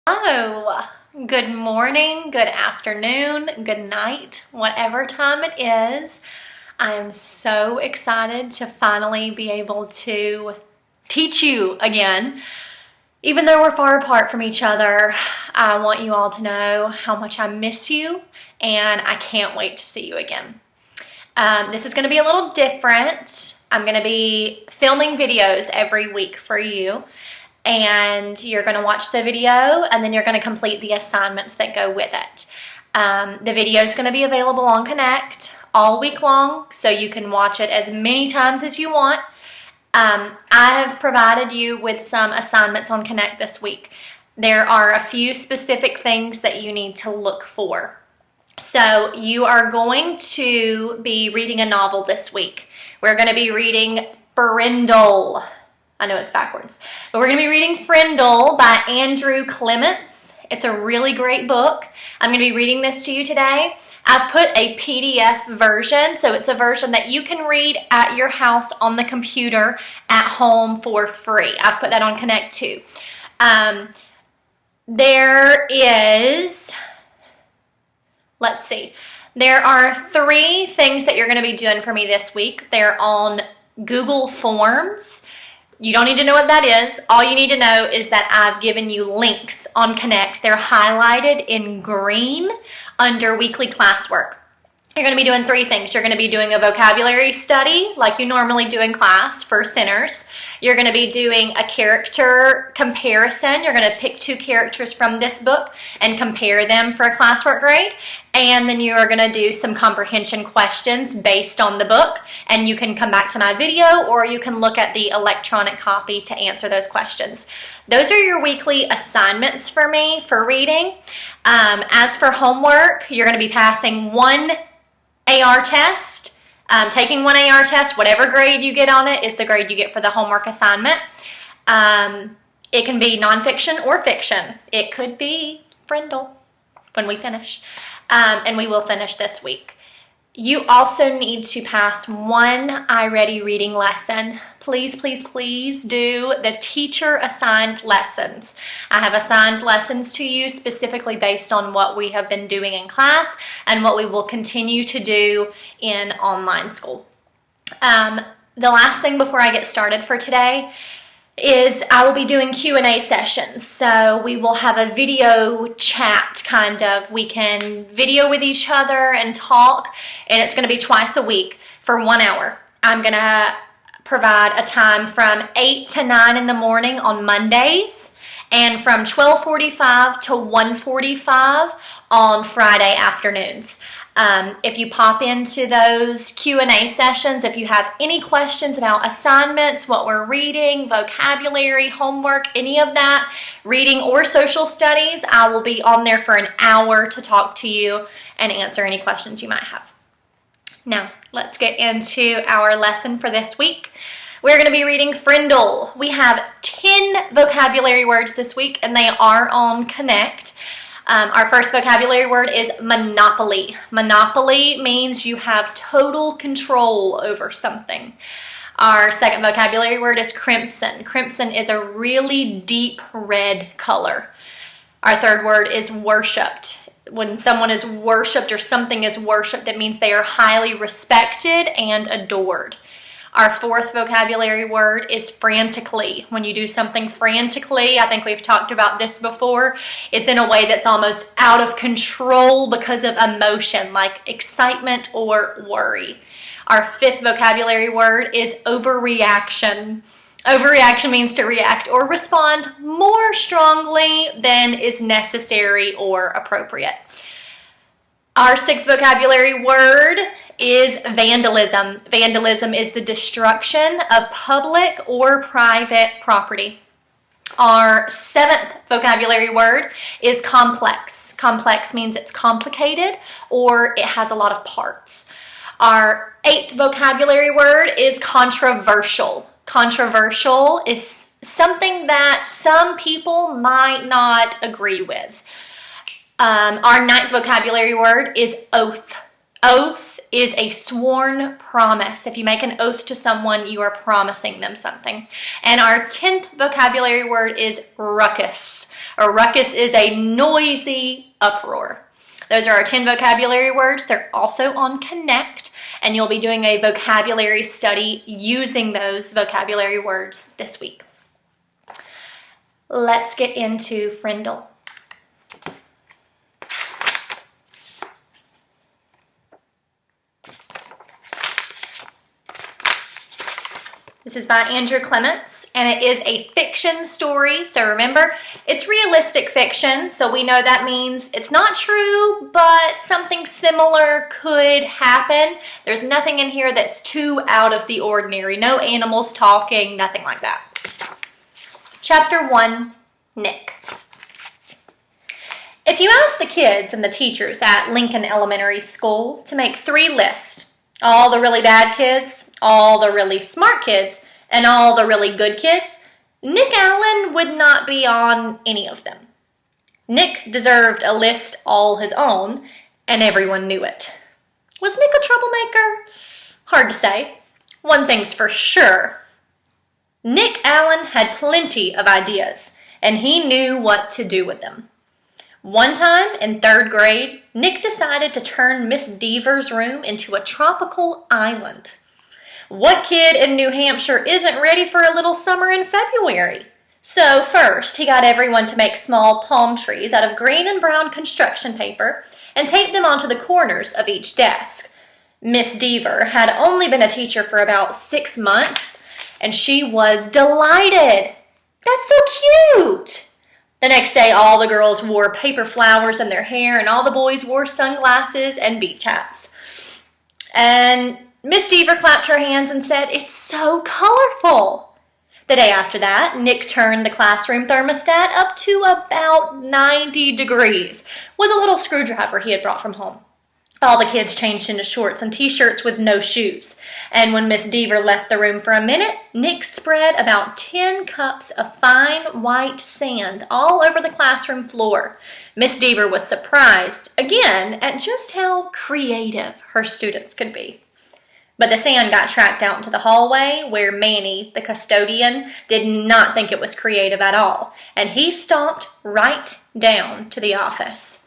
Hello, good morning, good afternoon, good night, whatever time it is. I am so excited to finally be able to teach you again. Even though we're far apart from each other, I want you all to know how much I miss you and I can't wait to see you again. This is going to be a little different. I'm going to be filming videos every week for you. And you're going to watch the video and then you're going to complete the assignments that go with it. The video is going to be available on Connect all week long, so you can watch it as many times as you want. I have provided you with some assignments on Connect this week. There are a few specific things that you need to look for. So you are going to be reading a novel this week. We're going to be reading Frindle. I know it's backwards, but we're going to be reading Frindle by Andrew Clements. It's a really great book. I'm going to be reading this to you today. I've put a PDF version, so it's a version that you can read at your house on the computer at home for free. I've put that on Connect too. There are 3 things that you're going to be doing for me this week. They're on Google Forms. You don't need to know what that is. All you need to know is that I've given you links on Connect. They're highlighted in green under weekly classwork. You're going to be doing 3 things. You're going to be doing a vocabulary study like you normally do in class for sinners. You're going to be doing a character comparison. You're going to pick 2 characters from this book and compare them for a classwork grade. And then you are going to do some comprehension questions based on the book. And you can come back to my video or you can look at the electronic copy to answer those questions. Those are your weekly assignments for me for reading. As for homework, you're going to be passing 1 AR test. Taking 1 AR test, whatever grade you get on it is the grade you get for the homework assignment. It can be nonfiction or fiction. It could be Frindle when we finish. And we will finish this week. You also need to pass 1 iReady reading lesson. Please, please, please do the teacher assigned lessons. I have assigned lessons to you specifically based on what we have been doing in class and what we will continue to do in online school. The last thing before I get started for today is I will be doing Q&A sessions. So we will have a video chat kind of. We can video with each other and talk, and it's going to be twice a week for 1 hour. I'm going to provide a time from 8 to 9 in the morning on Mondays and from 12:45 to 1:45 on Friday afternoons. If you pop into those Q&A sessions, if you have any questions about assignments, what we're reading, vocabulary, homework, any of that, reading or social studies, I will be on there for an hour to talk to you and answer any questions you might have. Now, let's get into our lesson for this week. We're going to be reading Frindle. We have 10 vocabulary words this week, and they are on Connect. Our first vocabulary word is monopoly. Monopoly means you have total control over something. Our second vocabulary word is crimson. Crimson is a really deep red color. Our third word is worshipped. When someone is worshipped or something is worshipped, it means they are highly respected and adored. Our fourth vocabulary word is frantically. When you do something frantically, I think we've talked about this before, it's in a way that's almost out of control because of emotion, like excitement or worry. Our fifth vocabulary word is overreaction. Overreaction means to react or respond more strongly than is necessary or appropriate. Our sixth vocabulary word is vandalism. Vandalism is the destruction of public or private property. Our seventh vocabulary word is complex. Complex means it's complicated or it has a lot of parts. Our eighth vocabulary word is controversial. Controversial is something that some people might not agree with. Our ninth vocabulary word is oath. Oath is a sworn promise. If you make an oath to someone, you are promising them something. And our 10th vocabulary word is ruckus. A ruckus is a noisy uproar. Those are our 10 vocabulary words. They're also on Connect, and you'll be doing a vocabulary study using those vocabulary words this week. Let's get into Frindle. This is by Andrew Clements, and it is a fiction story. So remember, it's realistic fiction, so we know that means it's not true, but something similar could happen. There's nothing in here that's too out of the ordinary. No animals talking, nothing like that. Chapter 1, Nick. If you ask the kids and the teachers at Lincoln Elementary School to make 3 lists, all the really bad kids, all the really smart kids, and all the really good kids, Nick Allen would not be on any of them. Nick deserved a list all his own, and everyone knew it. Was Nick a troublemaker? Hard to say. One thing's for sure. Nick Allen had plenty of ideas, and he knew what to do with them. One time in 3rd grade, Nick decided to turn Miss Deaver's room into a tropical island. What kid in New Hampshire isn't ready for a little summer in February? So first, he got everyone to make small palm trees out of green and brown construction paper and tape them onto the corners of each desk. Miss Deaver had only been a teacher for about 6 months, and she was delighted. That's so cute! The next day, all the girls wore paper flowers in their hair, and all the boys wore sunglasses and beach hats. And Miss Deaver clapped her hands and said, "It's so colorful." The day after that, Nick turned the classroom thermostat up to about 90 degrees with a little screwdriver he had brought from home. All the kids changed into shorts and t-shirts with no shoes. And when Miss Deaver left the room for a minute, Nick spread about 10 cups of fine white sand all over the classroom floor. Miss Deaver was surprised, again, at just how creative her students could be. But the sand got tracked out into the hallway where Manny, the custodian, did not think it was creative at all, and he stomped right down to the office.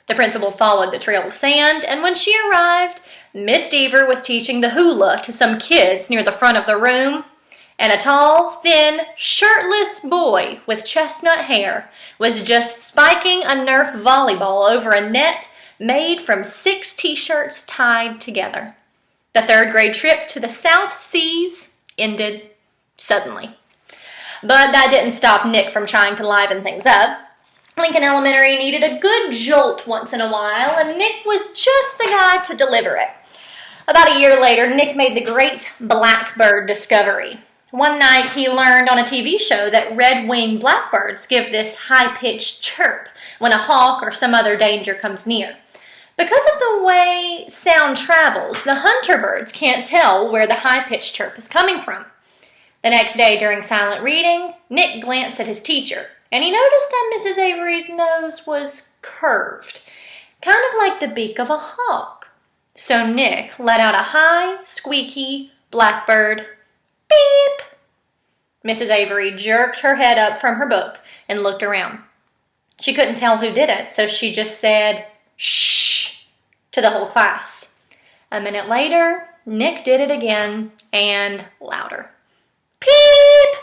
The principal followed the trail of sand, and when she arrived, Miss Deaver was teaching the hula to some kids near the front of the room, and a tall, thin, shirtless boy with chestnut hair was just spiking a Nerf volleyball over a net made from 6 t-shirts tied together. The 3rd grade trip to the South Seas ended suddenly. But that didn't stop Nick from trying to liven things up. Lincoln Elementary needed a good jolt once in a while, and Nick was just the guy to deliver it. About a year later, Nick made the great blackbird discovery. One night, he learned on a TV show that red-winged blackbirds give this high-pitched chirp when a hawk or some other danger comes near. Because of the way sound travels, the hunter birds can't tell where the high-pitched chirp is coming from. The next day during silent reading, Nick glanced at his teacher, and he noticed that Mrs. Avery's nose was curved, kind of like the beak of a hawk. So Nick let out a high, squeaky, blackbird beep. Mrs. Avery jerked her head up from her book and looked around. She couldn't tell who did it, so she just said, "Shh," to the whole class. A minute later, Nick did it again, and louder. Peep!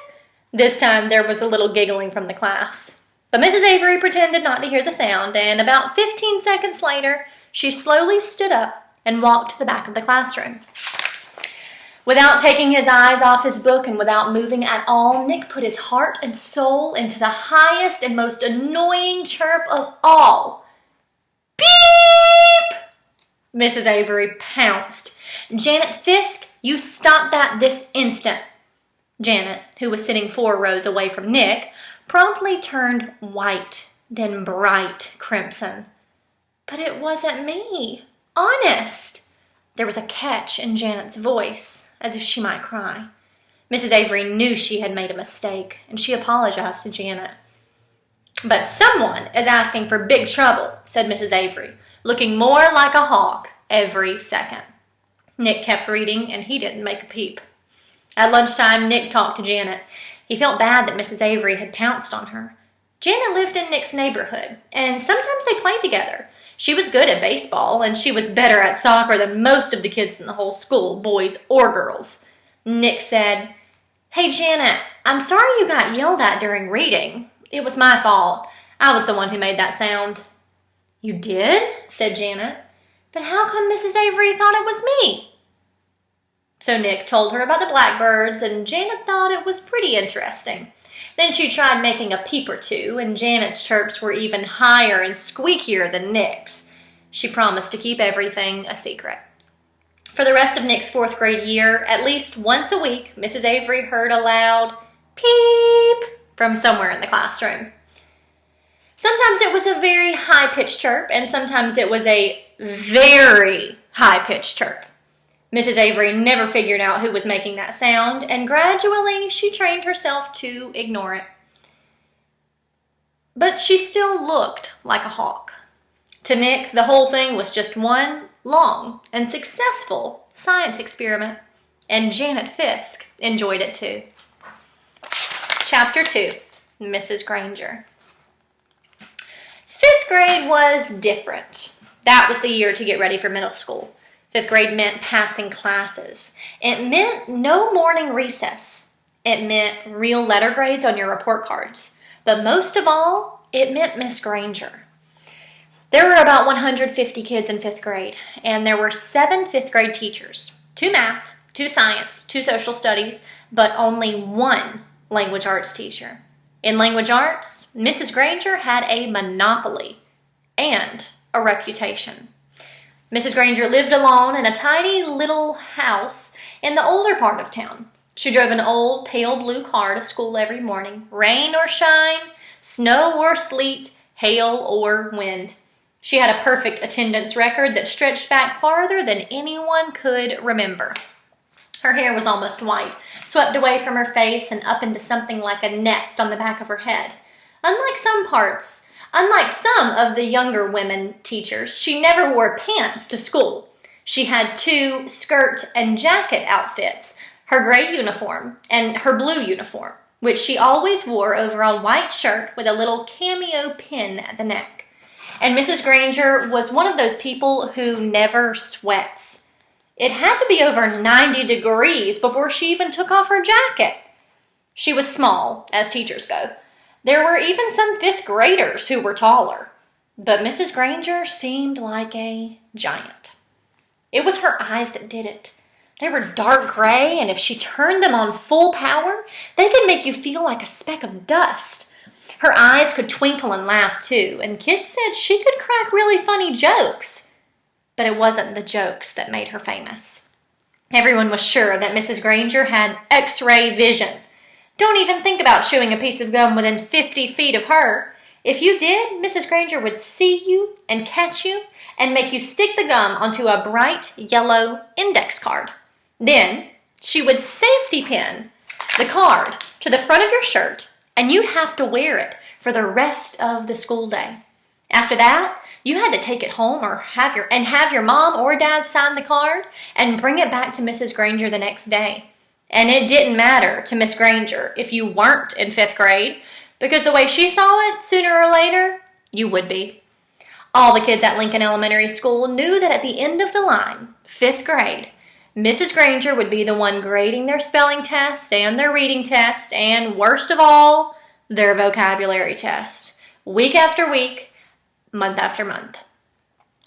This time there was a little giggling from the class. But Mrs. Avery pretended not to hear the sound, and about 15 seconds later, she slowly stood up and walked to the back of the classroom. Without taking his eyes off his book and without moving at all, Nick put his heart and soul into the highest and most annoying chirp of all. Beep! Mrs. Avery pounced. "Janet Fisk, you stop that this instant." Janet, who was sitting 4 rows away from Nick, promptly turned white, then bright crimson. "But it wasn't me. Honest." There was a catch in Janet's voice, as if she might cry. Mrs. Avery knew she had made a mistake, and she apologized to Janet. "But someone is asking for big trouble," said Mrs. Avery, looking more like a hawk every second. Nick kept reading, and he didn't make a peep. At lunchtime, Nick talked to Janet. He felt bad that Mrs. Avery had pounced on her. Janet lived in Nick's neighborhood, and sometimes they played together. She was good at baseball, and she was better at soccer than most of the kids in the whole school, boys or girls. Nick said, "Hey, Janet, I'm sorry you got yelled at during reading. It was my fault. I was the one who made that sound." "You did?" said Janet. "But how come Mrs. Avery thought it was me?" So Nick told her about the blackbirds, and Janet thought it was pretty interesting. Then she tried making a peep or two, and Janet's chirps were even higher and squeakier than Nick's. She promised to keep everything a secret. For the rest of Nick's 4th grade year, at least once a week, Mrs. Avery heard a loud peep from somewhere in the classroom. Sometimes it was a very high-pitched chirp, and sometimes it was a very high-pitched chirp. Mrs. Avery never figured out who was making that sound, and gradually she trained herself to ignore it. But she still looked like a hawk. To Nick, the whole thing was just one long and successful science experiment, and Janet Fisk enjoyed it too. Chapter 2, Mrs. Granger. 5th grade was different. That was the year to get ready for middle school. 5th grade meant passing classes. It meant no morning recess. It meant real letter grades on your report cards. But most of all, it meant Miss Granger. There were about 150 kids in 5th grade, and there were 7 5th grade teachers. 2 math, 2 science, 2 social studies, but only 1 language arts teacher. In language arts, Mrs. Granger had a monopoly and a reputation. Mrs. Granger lived alone in a tiny little house in the older part of town. She drove an old pale blue car to school every morning, rain or shine, snow or sleet, hail or wind. She had a perfect attendance record that stretched back farther than anyone could remember. Her hair was almost white, swept away from her face and up into something like a nest on the back of her head. Unlike some of the younger women teachers, she never wore pants to school. She had 2 skirt and jacket outfits, her gray uniform and her blue uniform, which she always wore over a white shirt with a little cameo pin at the neck. And Mrs. Granger was one of those people who never sweats. It had to be over 90 degrees before she even took off her jacket. She was small, as teachers go. There were even some 5th graders who were taller, but Mrs. Granger seemed like a giant. It was her eyes that did it. They were dark gray, and if she turned them on full power, they could make you feel like a speck of dust. Her eyes could twinkle and laugh too, and kids said she could crack really funny jokes. But it wasn't the jokes that made her famous. Everyone was sure that Mrs. Granger had X-ray vision. Don't even think about chewing a piece of gum within 50 feet of her. If you did, Mrs. Granger would see you and catch you and make you stick the gum onto a bright yellow index card. Then she would safety pin the card to the front of your shirt, and you'd have to wear it for the rest of the school day. After that, you had to take it home or have your mom or dad sign the card and bring it back to Mrs. Granger the next day. And it didn't matter to Miss Granger if you weren't in 5th grade, because the way she saw it, sooner or later, you would be. All the kids at Lincoln Elementary School knew that at the end of the line, 5th grade, Mrs. Granger would be the one grading their spelling test and their reading test, and worst of all, their vocabulary test, week after week, month after month.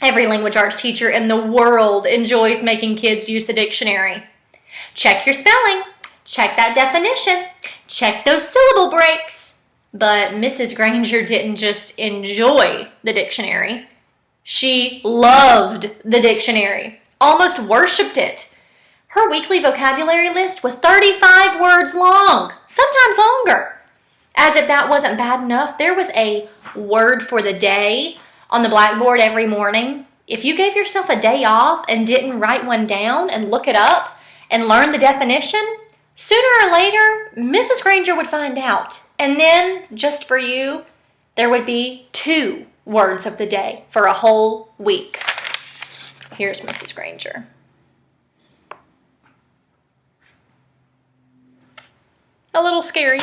Every language arts teacher in the world enjoys making kids use the dictionary. Check your spelling, check that definition, check those syllable breaks. But Mrs. Granger didn't just enjoy the dictionary. She loved the dictionary, almost worshipped it. Her weekly vocabulary list was 35 words long, sometimes longer. As if that wasn't bad enough, there was a word for the day on the blackboard every morning. If you gave yourself a day off and didn't write one down and look it up and learn the definition, sooner or later, Mrs. Granger would find out. And then, just for you, there would be 2 words of the day for a whole week. Here's Mrs. Granger. A little scary.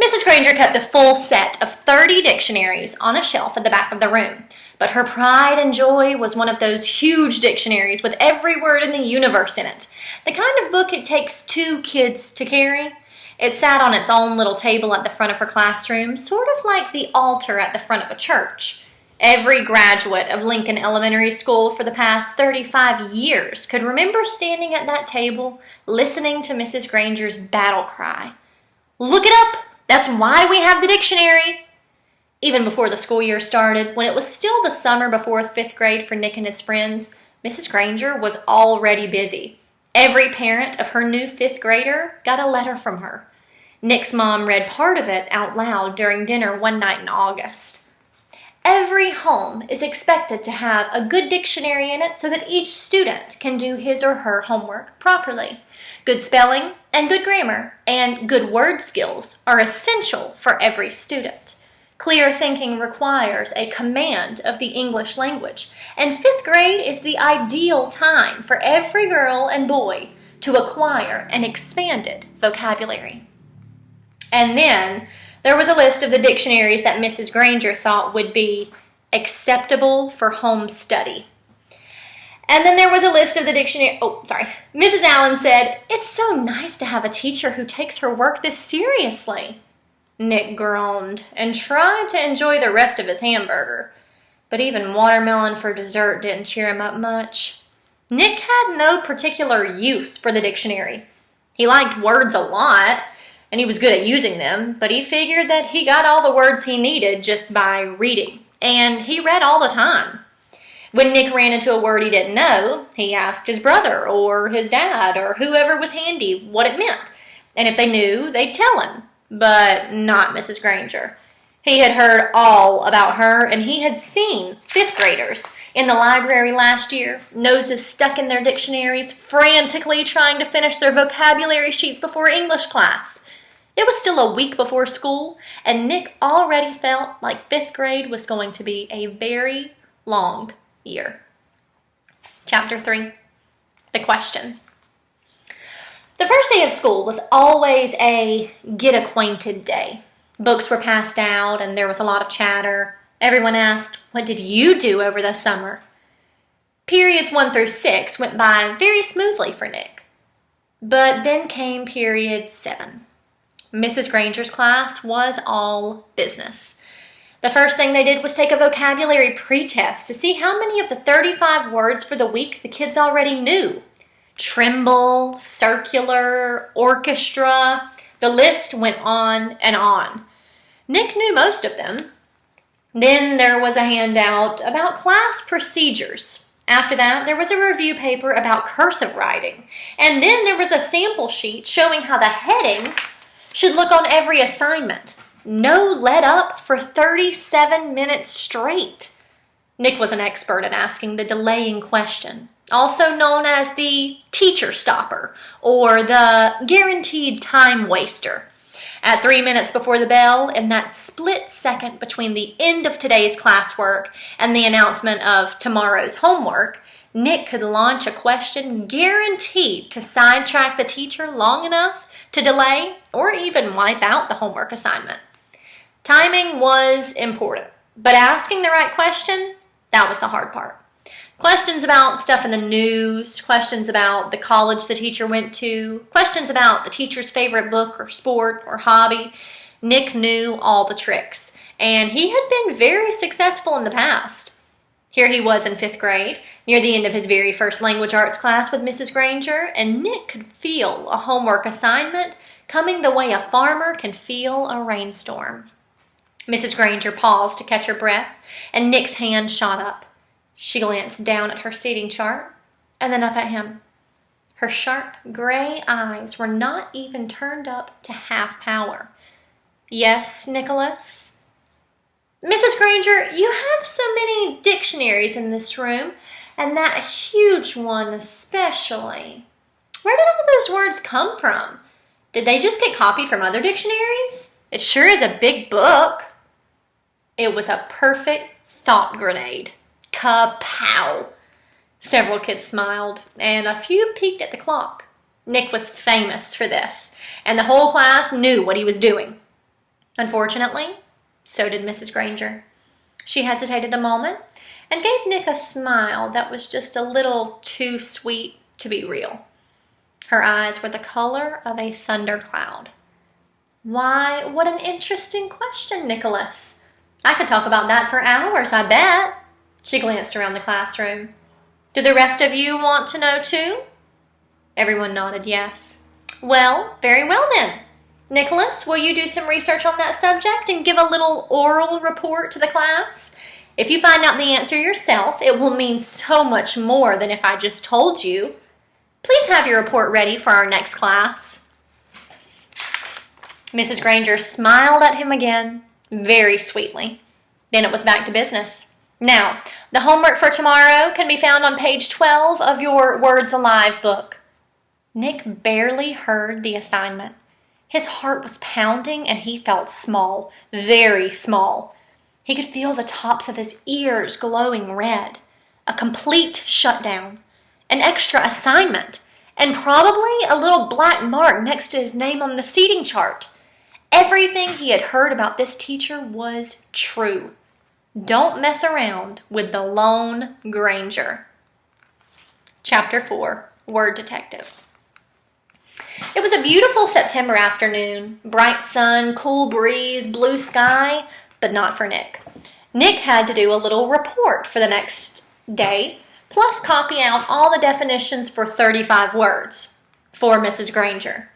Mrs. Mrs. Granger kept a full set of 30 dictionaries on a shelf at the back of the room, but her pride and joy was one of those huge dictionaries with every word in the universe in it, the kind of book it takes 2 kids to carry. It sat on its own little table at the front of her classroom, sort of like the altar at the front of a church. Every graduate of Lincoln Elementary School for the past 35 years could remember standing at that table, listening to Mrs. Granger's battle cry. "Look it up! That's why we have the dictionary!" Even before the school year started, when it was still the summer before 5th grade for Nick and his friends, Mrs. Granger was already busy. Every parent of her new 5th grader got a letter from her. Nick's mom read part of it out loud during dinner one night in August. Every home is expected to have a good dictionary in it so that each student can do his or her homework properly. Good spelling and good grammar and good word skills are essential for every student. Clear thinking requires a command of the English language, and 5th grade is the ideal time for every girl and boy to acquire an expanded vocabulary. And then there was a list of the dictionaries that Mrs. Granger thought would be acceptable for home study. And then there was a list of the dictionary. Mrs. Allen said, "It's so nice to have a teacher who takes her work this seriously." Nick groaned and tried to enjoy the rest of his hamburger, but even watermelon for dessert didn't cheer him up much. Nick had no particular use for the dictionary. He liked words a lot, and he was good at using them, but he figured that he got all the words he needed just by reading, and he read all the time. When Nick ran into a word he didn't know, he asked his brother or his dad or whoever was handy what it meant, and if they knew, they'd tell him, but not Mrs. Granger. He had heard all about her, and he had seen 5th graders in the library last year, noses stuck in their dictionaries, frantically trying to finish their vocabulary sheets before English class. It was still a week before school, and Nick already felt like 5th grade was going to be a very long year. Chapter 3, The Question. The first day of school was always a get-acquainted day. Books were passed out, and there was a lot of chatter. Everyone asked, "What did you do over the summer?" Periods 1 through 6 went by very smoothly for Nick. But then came period 7. Mrs. Granger's class was all business. The first thing they did was take a vocabulary pretest to see how many of the 35 words for the week the kids already knew. Tremble, circular, orchestra, the list went on and on. Nick knew most of them. Then there was a handout about class procedures. After that, there was a review paper about cursive writing. And then there was a sample sheet showing how the heading should look on every assignment. No let up for 37 minutes straight. Nick was an expert at asking the delaying question, also known as the teacher stopper or the guaranteed time waster. At 3 minutes before the bell, in that split second between the end of today's classwork and the announcement of tomorrow's homework, Nick could launch a question guaranteed to sidetrack the teacher long enough to delay or even wipe out the homework assignment. Timing was important, but asking the right question, that was the hard part. Questions about stuff in the news, questions about the college the teacher went to, questions about the teacher's favorite book or sport or hobby. Nick knew all the tricks, and he had been very successful in the past. Here he was in 5th grade, near the end of his very first language arts class with Mrs. Granger, and Nick could feel a homework assignment coming the way a farmer can feel a rainstorm. Mrs. Granger paused to catch her breath, and Nick's hand shot up. She glanced down at her seating chart, and then up at him. Her sharp gray eyes were not even turned up to half power. "Yes, Nicholas?" "Mrs. Granger, you have so many dictionaries in this room, and that huge one especially. Where did all those words come from? Did they just get copied from other dictionaries? It sure is a big book." It was a perfect thought grenade. Kapow! Several kids smiled, and a few peeked at the clock. Nick was famous for this, and the whole class knew what he was doing. Unfortunately, so did Mrs. Granger. She hesitated a moment and gave Nick a smile that was just a little too sweet to be real. Her eyes were the color of a thundercloud. Why, what an interesting question, Nicholas. I could talk about that for hours, I bet. She glanced around the classroom. Do the rest of you want to know too? Everyone nodded yes. Well, very well then. Nicholas, will you do some research on that subject and give a little oral report to the class? If you find out the answer yourself, it will mean so much more than if I just told you. Please have your report ready for our next class. Mrs. Granger smiled at him again, very sweetly. Then it was back to business. Now, the homework for tomorrow can be found on page 12 of your Words Alive book. Nick barely heard the assignment. His heart was pounding and he felt small, very small. He could feel the tops of his ears glowing red. A complete shutdown. An extra assignment. And probably a little black mark next to his name on the seating chart. Everything he had heard about this teacher was true. Don't mess around with the lone Granger. Chapter 4, Word Detective. It was a beautiful September afternoon. Bright sun, cool breeze, blue sky, but not for Nick. Nick had to do a little report for the next day, plus copy out all the definitions for 35 words for Mrs. Granger.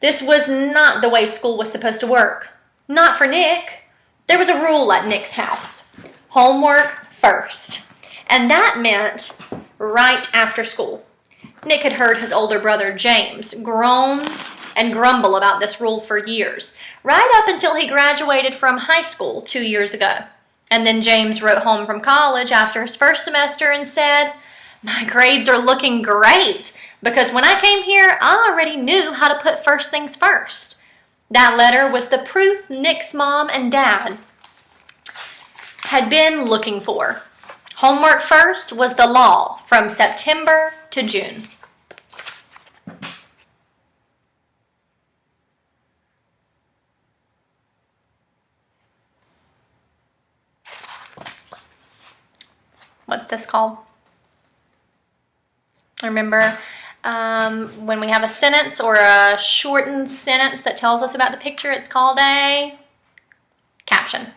This was not the way school was supposed to work. Not for Nick. There was a rule at Nick's house. Homework first. And that meant right after school. Nick had heard his older brother James groan and grumble about this rule for years, right up until he graduated from high school 2 years ago. And then James wrote home from college after his first semester and said, "My grades are looking great, because when I came here, I already knew how to put first things first." That letter was the proof Nick's mom and dad had been looking for. Homework first was the law from September to June. What's this called? Remember when we have a sentence or a shortened sentence that tells us about the picture, it's called a caption.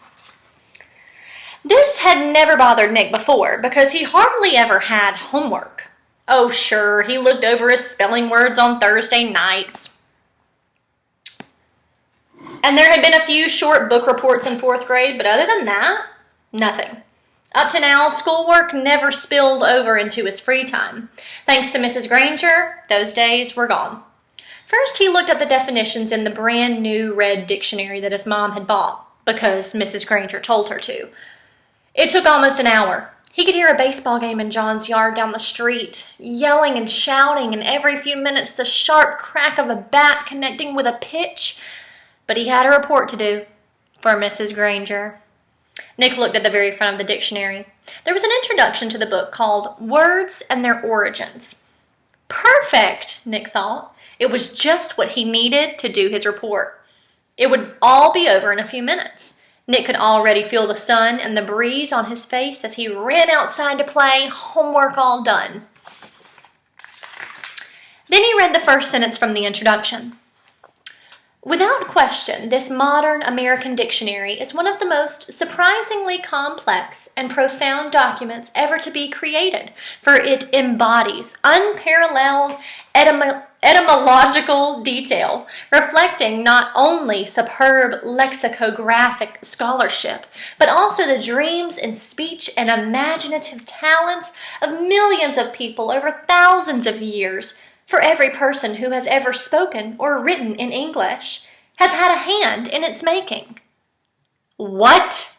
This had never bothered Nick before because he hardly ever had homework. Oh, sure, he looked over his spelling words on Thursday nights. And there had been a few short book reports in 4th grade, but other than that, nothing. Up to now, schoolwork never spilled over into his free time. Thanks to Mrs. Granger, those days were gone. First, he looked at the definitions in the brand new red dictionary that his mom had bought, because Mrs. Granger told her to. It took almost an hour. He could hear a baseball game in John's yard down the street, yelling and shouting, and every few minutes the sharp crack of a bat connecting with a pitch. But he had a report to do for Mrs. Granger. Nick looked at the very front of the dictionary. There was an introduction to the book called Words and Their Origins. Perfect, Nick thought. It was just what he needed to do his report. It would all be over in a few minutes. Nick could already feel the sun and the breeze on his face as he ran outside to play, homework all done. Then he read the first sentence from the introduction. Without question, this modern American dictionary is one of the most surprisingly complex and profound documents ever to be created, for it embodies unparalleled etymological detail, reflecting not only superb lexicographic scholarship, but also the dreams and speech and imaginative talents of millions of people over thousands of years. For every person who has ever spoken or written in English has had a hand in its making. What?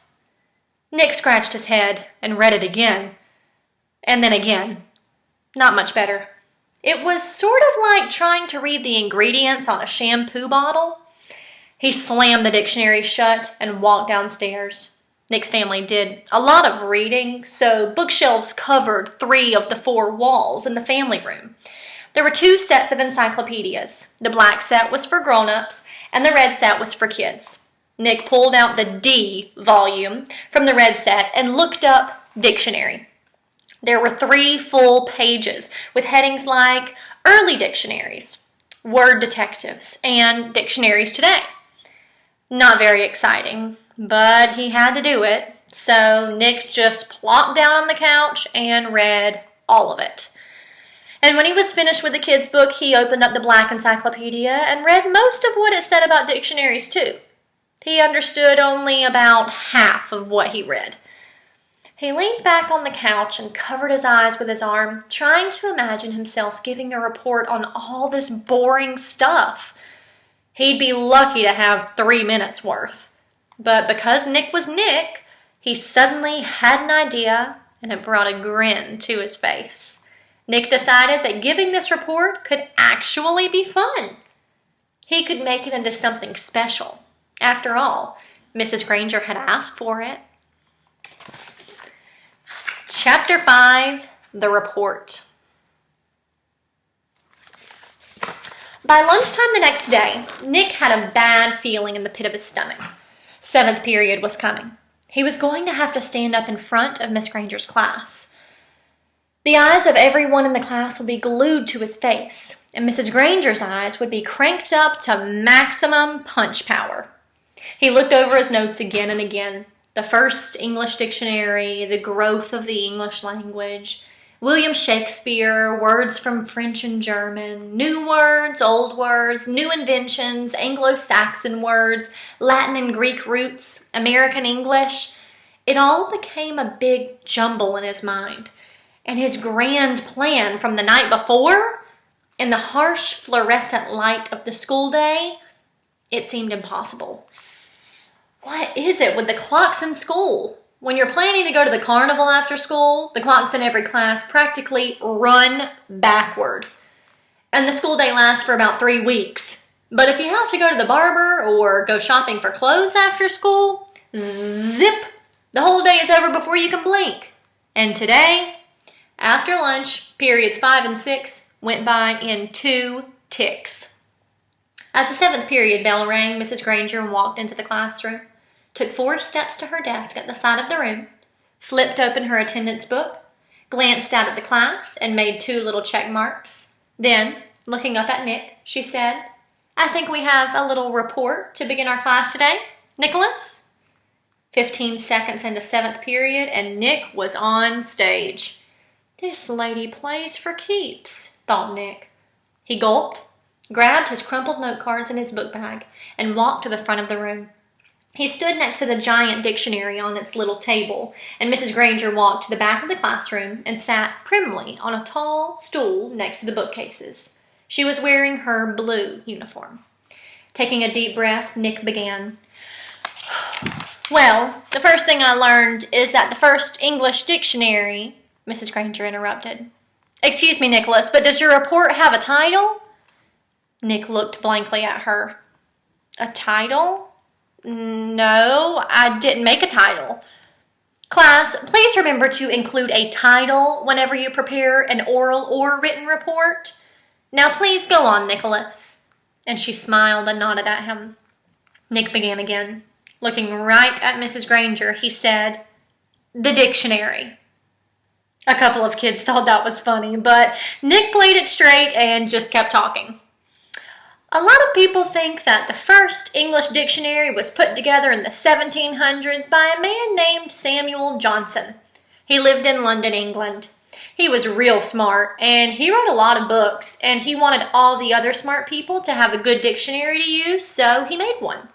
Nick scratched his head and read it again. And then again. Not much better. It was sort of like trying to read the ingredients on a shampoo bottle. He slammed the dictionary shut and walked downstairs. Nick's family did a lot of reading, so bookshelves covered 3 of the 4 walls in the family room. There were 2 sets of encyclopedias. The black set was for grown-ups, and the red set was for kids. Nick pulled out the D volume from the red set and looked up dictionary. There were 3 full pages with headings like early dictionaries, word detectives, and dictionaries today. Not very exciting, but he had to do it, so Nick just plopped down on the couch and read all of it. And when he was finished with the kid's book, he opened up the Black Encyclopedia and read most of what it said about dictionaries too. He understood only about half of what he read. He leaned back on the couch and covered his eyes with his arm, trying to imagine himself giving a report on all this boring stuff. He'd be lucky to have 3 minutes worth. But because Nick was Nick, he suddenly had an idea, and it brought a grin to his face. Nick decided that giving this report could actually be fun. He could make it into something special. After all, Mrs. Granger had asked for it. Chapter 5, The Report. By lunchtime the next day, Nick had a bad feeling in the pit of his stomach. 7th period was coming. He was going to have to stand up in front of Miss Granger's class. The eyes of everyone in the class would be glued to his face, and Mrs. Granger's eyes would be cranked up to maximum punch power. He looked over his notes again and again. The first English dictionary, the growth of the English language, William Shakespeare, words from French and German, new words, old words, new inventions, Anglo-Saxon words, Latin and Greek roots, American English. It all became a big jumble in his mind. And his grand plan from the night before, in the harsh fluorescent light of the school day, it seemed impossible. What is it with the clocks in school? When you're planning to go to the carnival after school, the clocks in every class practically run backward. And the school day lasts for about 3 weeks. But if you have to go to the barber or go shopping for clothes after school, zip, the whole day is over before you can blink. And today, after lunch, periods 5 and 6 went by in 2 ticks. As the 7th period bell rang, Mrs. Granger walked into the classroom, took 4 steps to her desk at the side of the room, flipped open her attendance book, glanced out at the class, and made 2 little check marks. Then, looking up at Nick, she said, "I think we have a little report to begin our class today, Nicholas?" 15 seconds into 7th period, and Nick was on stage. This lady plays for keeps, thought Nick. He gulped, grabbed his crumpled note cards in his book bag, and walked to the front of the room. He stood next to the giant dictionary on its little table, and Mrs. Granger walked to the back of the classroom and sat primly on a tall stool next to the bookcases. She was wearing her blue uniform. Taking a deep breath, Nick began. "Well, the first thing I learned is that the first English dictionary," Mrs. Granger interrupted. "Excuse me, Nicholas, but does your report have a title?" Nick looked blankly at her. "A title? No, I didn't make a title." "Class, please remember to include a title whenever you prepare an oral or written report. Now please go on, Nicholas." And she smiled and nodded at him. Nick began again. Looking right at Mrs. Granger, he said, "The dictionary." A couple of kids thought that was funny, but Nick played it straight and just kept talking. "A lot of people think that the first English dictionary was put together in the 1700s by a man named Samuel Johnson. He lived in London, England. He was real smart, and he wrote a lot of books, and he wanted all the other smart people to have a good dictionary to use, so he made one.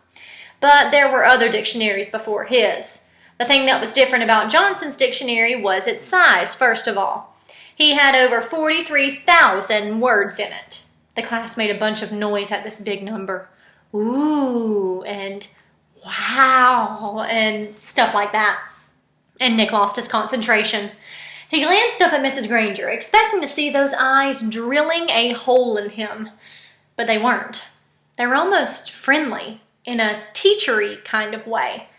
But there were other dictionaries before his. The thing that was different about Johnson's dictionary was its size, first of all. He had over 43,000 words in it. The class made a bunch of noise at this big number. Ooh, and wow, and stuff like that. And Nick lost his concentration. He glanced up at Mrs. Granger, expecting to see those eyes drilling a hole in him. But they weren't. They were almost friendly, in a teachery kind of way.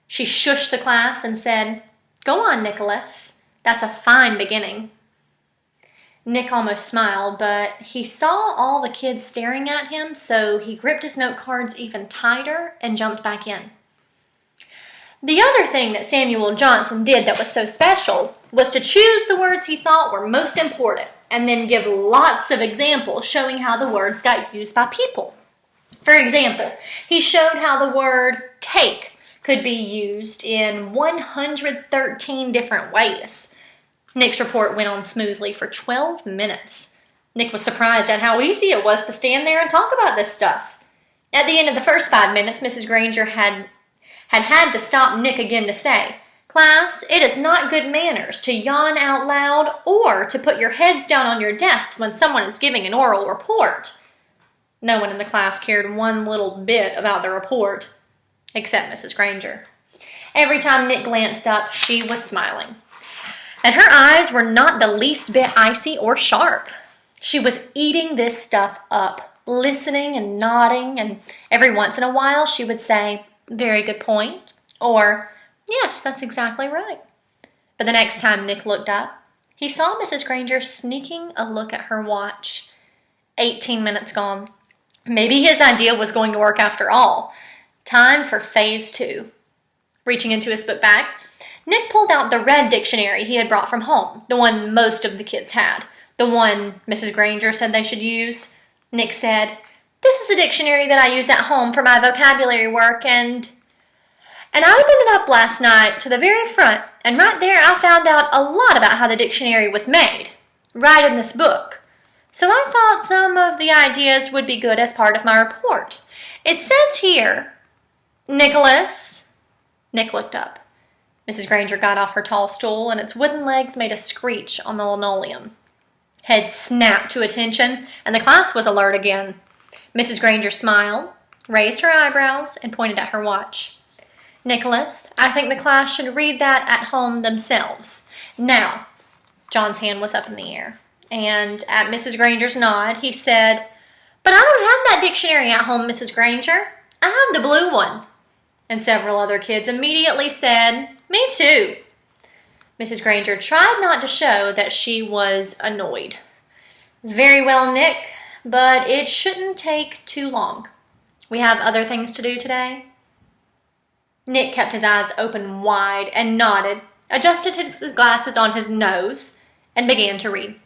She shushed the class and said, "Go on, Nicholas. That's a fine beginning." Nick almost smiled, but he saw all the kids staring at him, so he gripped his note cards even tighter and jumped back in. The other thing that Samuel Johnson did that was so special was to choose the words he thought were most important and then give lots of examples showing how the words got used by people. For example, he showed how the word take could be used in 113 different ways. Nick's report went on smoothly for 12 minutes. Nick was surprised at how easy it was to stand there and talk about this stuff. At the end of the first 5 minutes, Mrs. Granger had to stop Nick again to say, "Class, it is not good manners to yawn out loud or to put your heads down on your desk when someone is giving an oral report." No one in the class cared one little bit about the report, except Mrs. Granger. Every time Nick glanced up, she was smiling. And her eyes were not the least bit icy or sharp. She was eating this stuff up, listening and nodding, and every once in a while she would say, "Very good point," or, "Yes, that's exactly right." But the next time Nick looked up, he saw Mrs. Granger sneaking a look at her watch. 18 minutes gone. Maybe his idea was going to work after all. Time for phase 2. Reaching into his book bag, Nick pulled out the red dictionary he had brought from home, the one most of the kids had, the one Mrs. Granger said they should use. Nick said, "This is the dictionary that I use at home for my vocabulary work, and I opened it up last night to the very front, and right there I found out a lot about how the dictionary was made, right in this book. So I thought some of the ideas would be good as part of my report. It says here, Nicholas." Nick looked up. Mrs. Granger got off her tall stool, and its wooden legs made a screech on the linoleum. Heads snapped to attention, and the class was alert again. Mrs. Granger smiled, raised her eyebrows, and pointed at her watch. "Nicholas, I think the class should read that at home themselves. Now," John's hand was up in the air, and at Mrs. Granger's nod, he said, "But I don't have that dictionary at home, Mrs. Granger. I have the blue one." And several other kids immediately said, "Me too." Mrs. Granger tried not to show that she was annoyed. "Very well, Nick, but it shouldn't take too long. We have other things to do today." Nick kept his eyes open wide and nodded, adjusted his glasses on his nose, and began to read.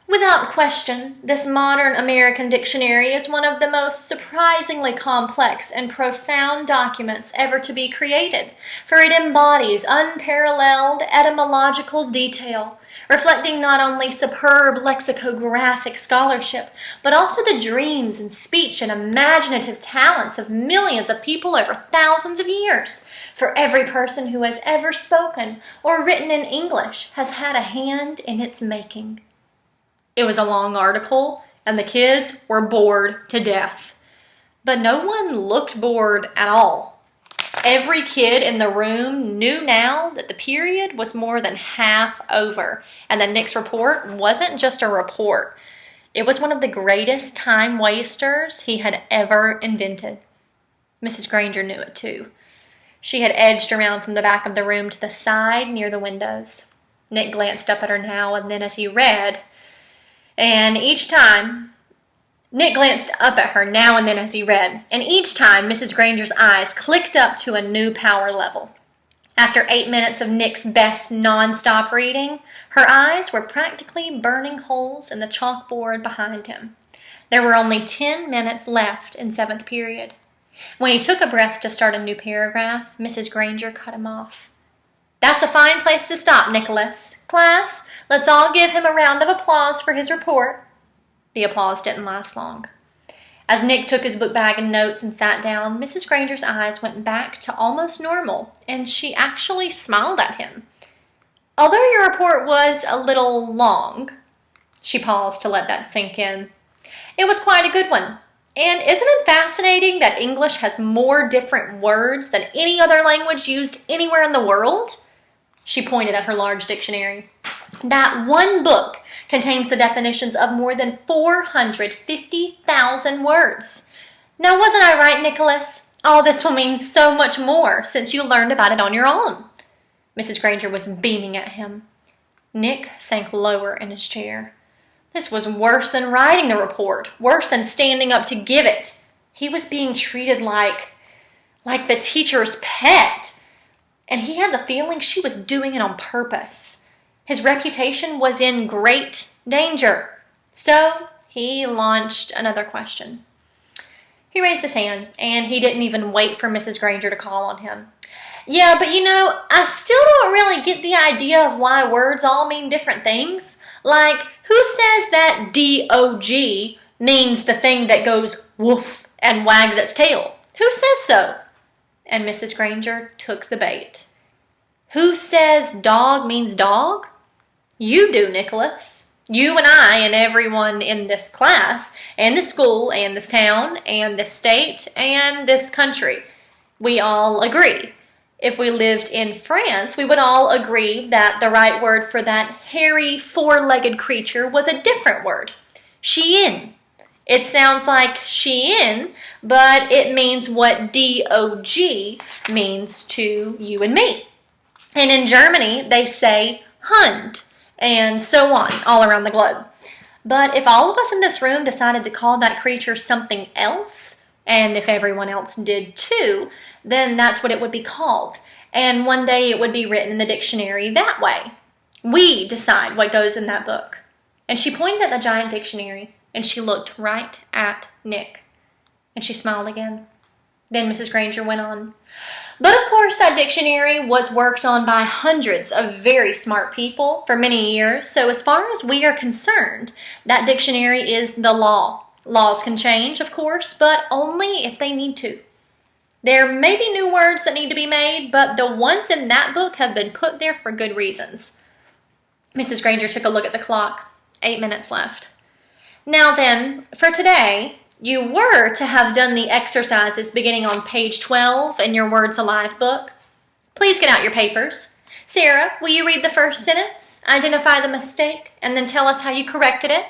"Without question, this modern American dictionary is one of the most surprisingly complex and profound documents ever to be created, for it embodies unparalleled etymological detail, reflecting not only superb lexicographic scholarship, but also the dreams and speech and imaginative talents of millions of people over thousands of years. For every person who has ever spoken or written in English has had a hand in its making." It was a long article, and the kids were bored to death. But no one looked bored at all. Every kid in the room knew now that the period was more than half over, and that Nick's report wasn't just a report. It was one of the greatest time wasters he had ever invented. Mrs. Granger knew it too. She had edged around from the back of the room to the side near the windows. Nick glanced up at her now and then as he read, and each time Mrs. Granger's eyes clicked up to a new power level. After 8 minutes of Nick's best non-stop reading, her eyes were practically burning holes in the chalkboard behind him. There were only 10 minutes left in 7th period. When he took a breath to start a new paragraph, Mrs. Granger cut him off. "That's a fine place to stop, Nicholas. Class, let's all give him a round of applause for his report." The applause didn't last long. As Nick took his book bag and notes and sat down, Mrs. Granger's eyes went back to almost normal, and she actually smiled at him. "Although your report was a little long," she paused to let that sink in, "it was quite a good one. And isn't it fascinating that English has more different words than any other language used anywhere in the world?" She pointed at her large dictionary. "That one book contains the definitions of more than 450,000 words. Now, wasn't I right, Nicholas? All this will mean so much more since you learned about it on your own." Mrs. Granger was beaming at him. Nick sank lower in his chair. This was worse than writing the report, worse than standing up to give it. He was being treated like like the teacher's pet. And he had the feeling she was doing it on purpose. His reputation was in great danger. So he launched another question. He raised his hand, and he didn't even wait for Mrs. Granger to call on him. Yeah, but I still don't really get the idea of why words all mean different things. Like, who says that D-O-G means the thing that goes woof and wags its tail? Who says so? And Mrs. Granger took the bait. Who says dog means dog? You do, Nicholas. You and I and everyone in this class and this school and this town and this state and this country. We all agree. If we lived in France, we would all agree that the right word for that hairy, four-legged creature was a different word. Chien. It sounds like Shein, but it means what D-O-G means to you and me. And in Germany, they say Hund, and so on, all around the globe. But if all of us in this room decided to call that creature something else, and if everyone else did too, then that's what it would be called. And one day it would be written in the dictionary that way. We decide what goes in that book. And she pointed at the giant dictionary, and she looked right at Nick. And she smiled again. Then Mrs. Granger went on. But of course that dictionary was worked on by hundreds of very smart people for many years, so as far as we are concerned, that dictionary is the law. Laws can change, of course, but only if they need to. There may be new words that need to be made, but the ones in that book have been put there for good reasons. Mrs. Granger took a look at the clock. 8 minutes left. Now then, for today, you were to have done the exercises beginning on page 12 in your Words Alive book. Please get out your papers. Sarah, will you read the first sentence, identify the mistake, and then tell us how you corrected it?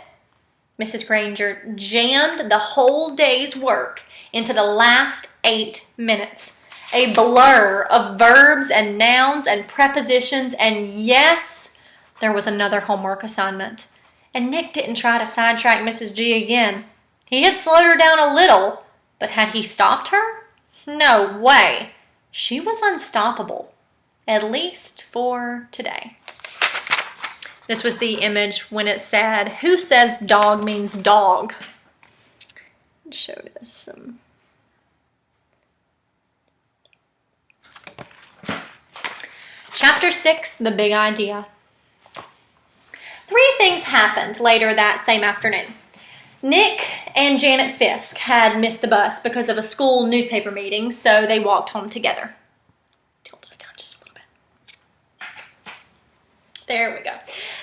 Mrs. Granger jammed the whole day's work into the last 8 minutes. A blur of verbs and nouns and prepositions, and yes, there was another homework assignment. And Nick didn't try to sidetrack Mrs. G again. He had slowed her down a little, but had he stopped her? No way. She was unstoppable, at least for today. This was the image when it said, who says dog means dog? I'll show this some. Chapter 6, The Big Idea. 3 things happened later that same afternoon. Nick and Janet Fisk had missed the bus because of a school newspaper meeting, so they walked home together. Tilt this down just a little bit. There we go.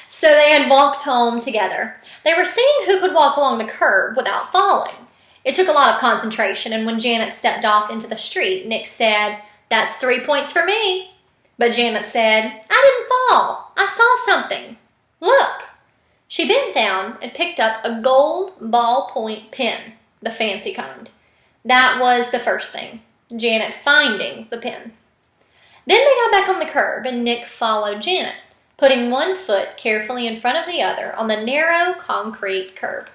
So they had walked home together. They were seeing who could walk along the curb without falling. It took a lot of concentration, and when Janet stepped off into the street, Nick said, "That's 3 points for me." But Janet said, "I didn't fall. I saw something. Look." She bent down and picked up a gold ballpoint pen, the fancy kind. That was the first thing, Janet finding the pen. Then they got back on the curb, and Nick followed Janet, putting one foot carefully in front of the other on the narrow concrete curb.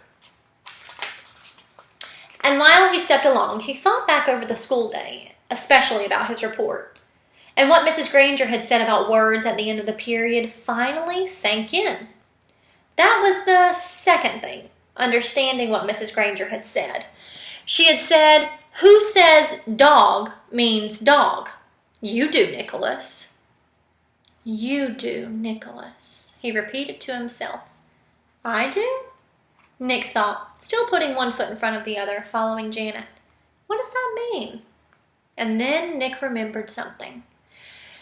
And while he stepped along, he thought back over the school day, especially about his report. And what Mrs. Granger had said about words at the end of the period finally sank in. That was the second thing, understanding what Mrs. Granger had said. She had said, who says dog means dog? You do, Nicholas. You do, Nicholas, he repeated to himself. I do? Nick thought, still putting one foot in front of the other, following Janet. What does that mean? And then Nick remembered something.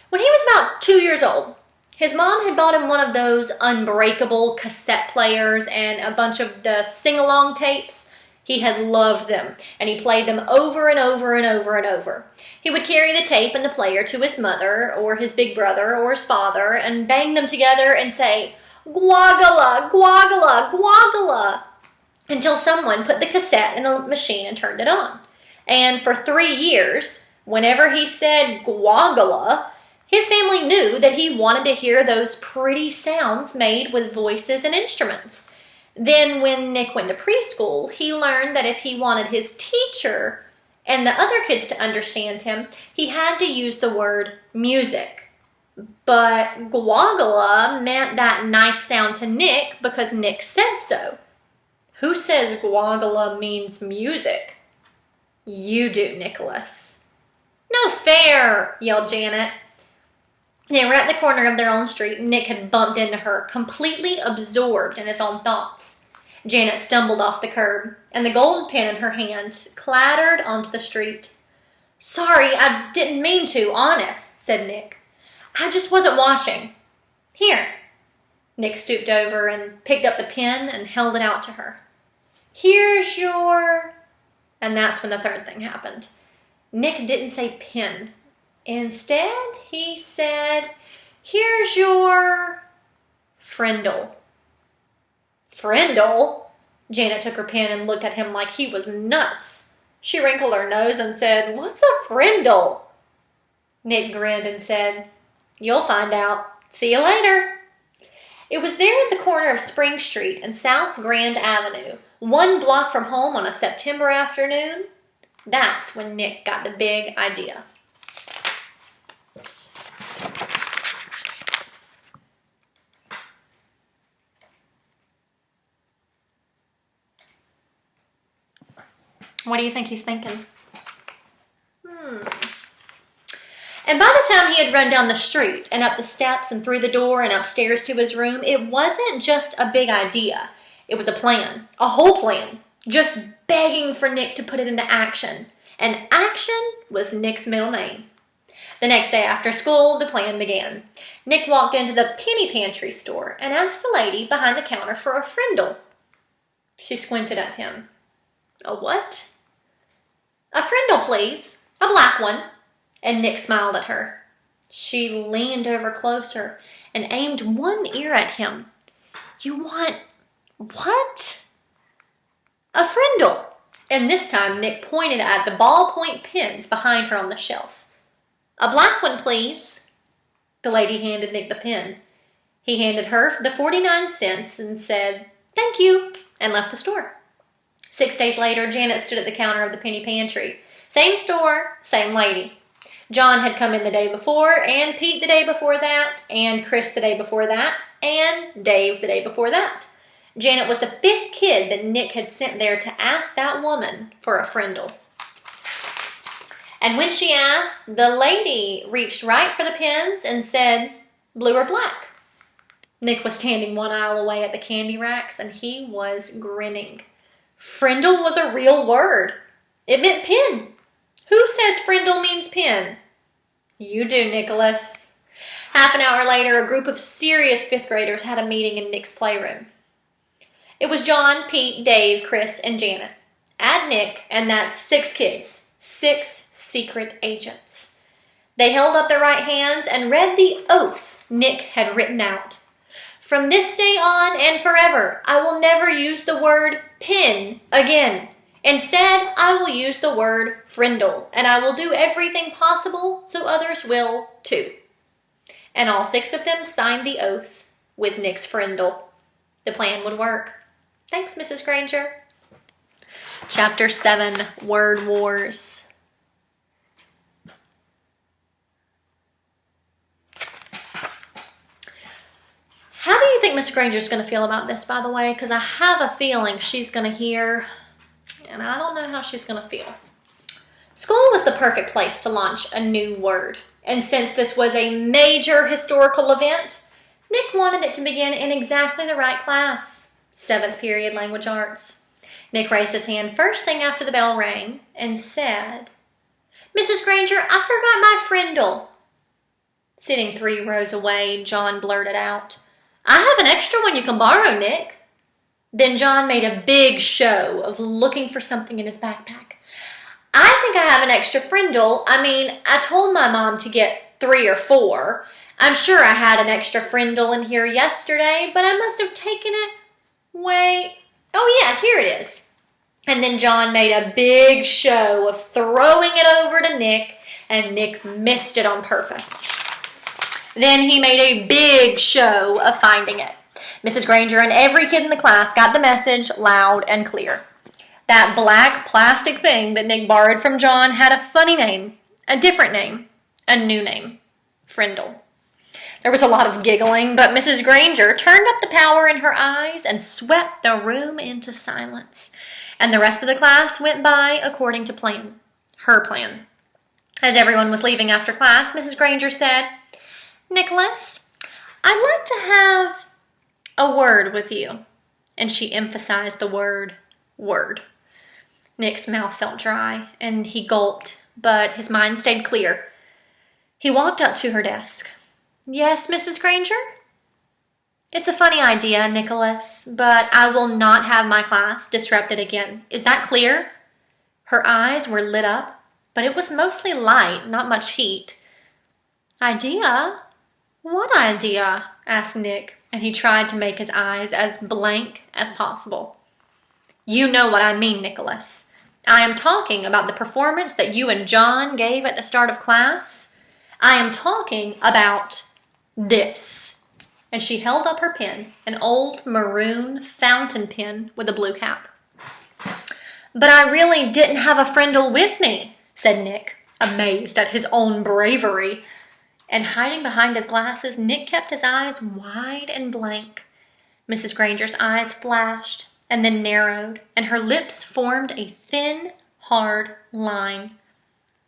When he was about 2 years old, his mom had bought him one of those unbreakable cassette players and a bunch of the sing-along tapes. He had loved them, and he played them over and over and over and over. He would carry the tape and the player to his mother or his big brother or his father and bang them together and say, "Guagala, guagala, guagala," until someone put the cassette in a machine and turned it on. And for 3 years, whenever he said guagala, his family knew that he wanted to hear those pretty sounds made with voices and instruments. Then when Nick went to preschool, he learned that if he wanted his teacher and the other kids to understand him, he had to use the word music. But guagala meant that nice sound to Nick because Nick said so. Who says guagala means music? You do, Nicholas. No fair, yelled Janet. They were at the corner of their own street. Nick had bumped into her, completely absorbed in his own thoughts. Janet stumbled off the curb, and the gold pin in her hand clattered onto the street. Sorry, I didn't mean to, honest, said Nick. I just wasn't watching. Here. Nick stooped over and picked up the pin and held it out to her. Here's your... And that's when the third thing happened. Nick didn't say pin. Instead, he said, here's your... Frindle. Frindle? Janet took her pen and looked at him like he was nuts. She wrinkled her nose and said, What's a Frindle? Nick grinned and said, You'll find out. See you later. It was there at the corner of Spring Street and South Grand Avenue, 1 block from home on a September afternoon. That's when Nick got the big idea. What do you think he's thinking? And by the time he had run down the street and up the steps and through the door and upstairs to his room, it wasn't just a big idea. It was a plan, a whole plan, just begging for Nick to put it into action. And action was Nick's middle name. The next day after school, the plan began. Nick walked into the penny pantry store and asked the lady behind the counter for a Frindle. She squinted at him. A what? A Frindle, please. A black one. And Nick smiled at her. She leaned over closer and aimed one ear at him. You want what? A Frindle. And this time Nick pointed at the ballpoint pens behind her on the shelf. A black one, please. The lady handed Nick the pen. He handed her the 49 cents and said, Thank you, and left the store. 6 days later, Janet stood at the counter of the penny pantry. Same store, same lady. John had come in the day before, and Pete the day before that, and Chris the day before that, and Dave the day before that. Janet was the 5th kid that Nick had sent there to ask that woman for a Frindle. And when she asked, the lady reached right for the pens and said, blue or black? Nick was standing 1 aisle away at the candy racks, and he was grinning. Frindle was a real word. It meant pin. Who says Frindle means pin? You do, Nicholas. Half an hour later, a group of serious 5th graders had a meeting in Nick's playroom. It was John, Pete, Dave, Chris, and Janet. Add Nick, and that's 6 kids. 6 secret agents. They held up their right hands and read the oath Nick had written out. From this day on and forever, I will never use the word pin again. Instead, I will use the word Frindle, and I will do everything possible so others will too. And all 6 of them signed the oath with Nick's Frindle. The plan would work. Thanks, Mrs. Granger. Chapter 7, Word Wars. How do you think Miss Granger's going to feel about this, by the way? Because I have a feeling she's going to hear... and I don't know how she's going to feel. School was the perfect place to launch a new word. And since this was a major historical event, Nick wanted it to begin in exactly the right class, 7th period language arts. Nick raised his hand first thing after the bell rang and said, Mrs. Granger, I forgot my Frindle. Sitting 3 rows away, John blurted out, I have an extra one you can borrow, Nick. Then John made a big show of looking for something in his backpack. I think I have an extra Frindle. I told my mom to get 3 or 4. I'm sure I had an extra Frindle in here yesterday, but I must have taken it. Wait. Oh yeah, here it is. And then John made a big show of throwing it over to Nick, and Nick missed it on purpose. Then he made a big show of finding it. Mrs. Granger and every kid in the class got the message loud and clear. That black plastic thing that Nick borrowed from John had a funny name, a different name, a new name, Frindle. There was a lot of giggling, but Mrs. Granger turned up the power in her eyes and swept the room into silence. And the rest of the class went by according to plan, her plan. As everyone was leaving after class, Mrs. Granger said, "Nicholas, I'd like to have a word with you." And she emphasized the word, word. Nick's mouth felt dry, and he gulped, but his mind stayed clear. He walked up to her desk. "Yes, Mrs. Granger?" "It's a funny idea, Nicholas, but I will not have my class disrupted again. Is that clear?" Her eyes were lit up, but it was mostly light, not much heat. "Idea? What idea?" asked Nick, and he tried to make his eyes as blank as possible. "You know what I mean, Nicholas. I am talking about the performance that you and John gave at the start of class. I am talking about this." And she held up her pen, an old maroon fountain pen with a blue cap. "But I really didn't have a Frindle with me," said Nick, amazed at his own bravery. And hiding behind his glasses, Nick kept his eyes wide and blank. Mrs. Granger's eyes flashed and then narrowed, and her lips formed a thin, hard line.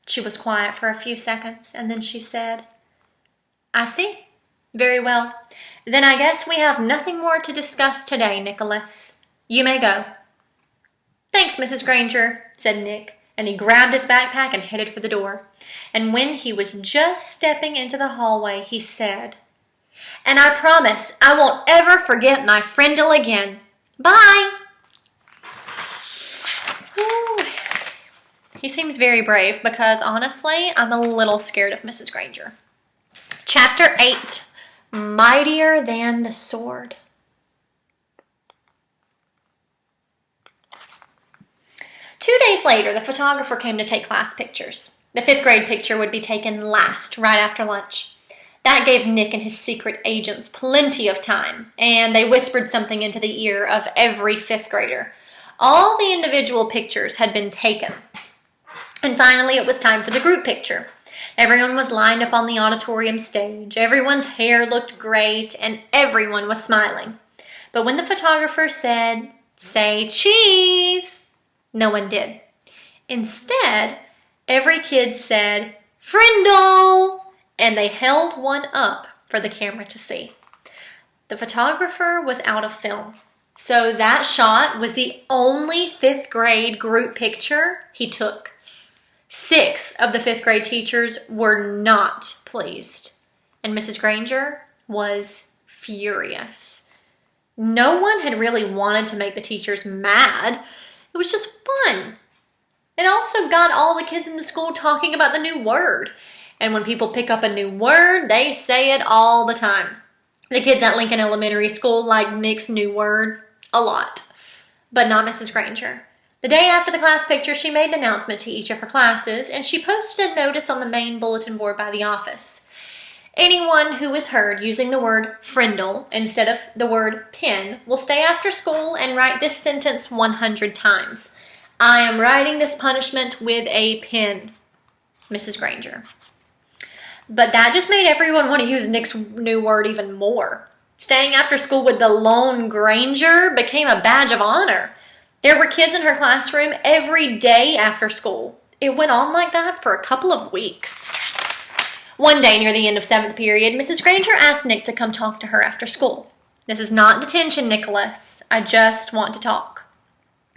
She was quiet for a few seconds, and then she said, "I see. Very well. Then I guess we have nothing more to discuss today, Nicholas. You may go." "Thanks, Mrs. Granger," said Nick, and he grabbed his backpack and headed for the door. And when he was just stepping into the hallway, he said, "And I promise I won't ever forget my Frindle again. Bye." Ooh. He seems very brave because, honestly, I'm a little scared of Mrs. Granger. Chapter 8, Mightier Than the Sword. Two days later, the photographer came to take class pictures. The 5th grade picture would be taken last, right after lunch. That gave Nick and his secret agents plenty of time, and they whispered something into the ear of every 5th grader. All the individual pictures had been taken. And finally, it was time for the group picture. Everyone was lined up on the auditorium stage. Everyone's hair looked great, and everyone was smiling. But when the photographer said, "Say cheese," no one did. Instead, every kid said, "Frindle," and they held one up for the camera to see. The photographer was out of film, so that shot was the only 5th grade group picture he took. 6 of the 5th grade teachers were not pleased, and Mrs. Granger was furious. No one had really wanted to make the teachers mad. It was just fun. It also got all the kids in the school talking about the new word. And when people pick up a new word, they say it all the time. The kids at Lincoln Elementary School liked Nick's new word a lot, but not Mrs. Granger. The day after the class picture, she made an announcement to each of her classes, and she posted a notice on the main bulletin board by the office. Anyone who is heard using the word Frindle instead of the word pen will stay after school and write this sentence 100 times. "I am writing this punishment with a pen, Mrs. Granger." But that just made everyone want to use Nick's new word even more. Staying after school with the lone Granger became a badge of honor. There were kids in her classroom every day after school. It went on like that for a couple of weeks. One day near the end of 7th period, Mrs. Granger asked Nick to come talk to her after school. "This is not detention, Nicholas. I just want to talk."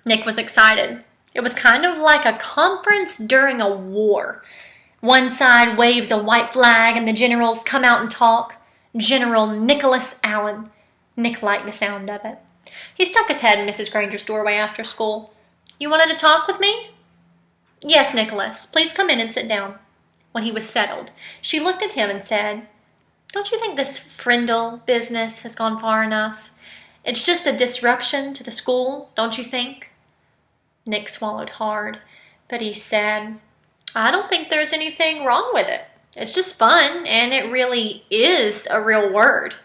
Nick was excited. It was kind of like a conference during a war. One side waves a white flag and the generals come out and talk. General Nicholas Allen. Nick liked the sound of it. He stuck his head in Mrs. Granger's doorway after school. "You wanted to talk with me?" "Yes, Nicholas. Please come in and sit down." When he was settled, she looked at him and said, "Don't you think this Frindle business has gone far enough? It's just a disruption to the school, don't you think?" Nick swallowed hard, but he said, "I don't think there's anything wrong with it. It's just fun, and it really is a real word.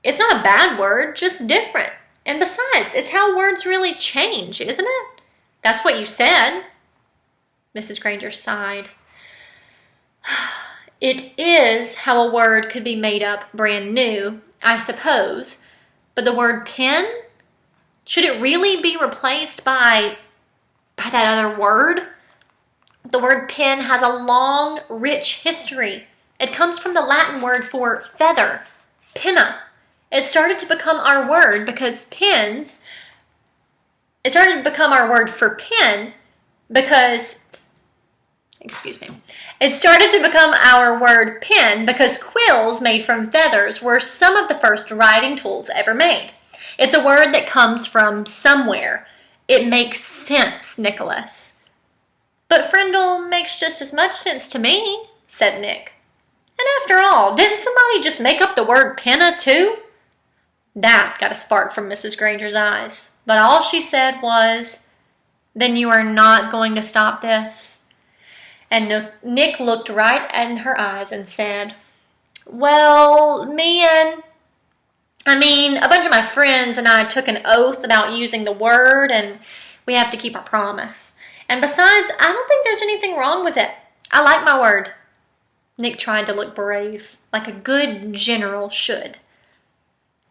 It's not a bad word, just different. And besides, it's how words really change, isn't it?" That's what you said. Mrs. Granger sighed. It is how a word could be made up brand new, I suppose. But the word pen? Should it really be replaced by that other word? The word pen has a long, rich history. It comes from the Latin word for feather, penna. It started to become our word because pens. It started to become our word for pen because, It started to become our word pen because quills made from feathers were some of the first writing tools ever made. It's a word that comes from somewhere. It makes sense, Nicholas. But Frindle makes just as much sense to me, said Nick. And after all, didn't somebody just make up the word penna too? That got a spark from Mrs. Granger's eyes, but all she said was, Then you are not going to stop this? And Nick looked right in her eyes and said, Well, a bunch of my friends and I took an oath about using the word, and we have to keep our promise. And besides, I don't think there's anything wrong with it. I like my word. Nick tried to look brave, like a good general should.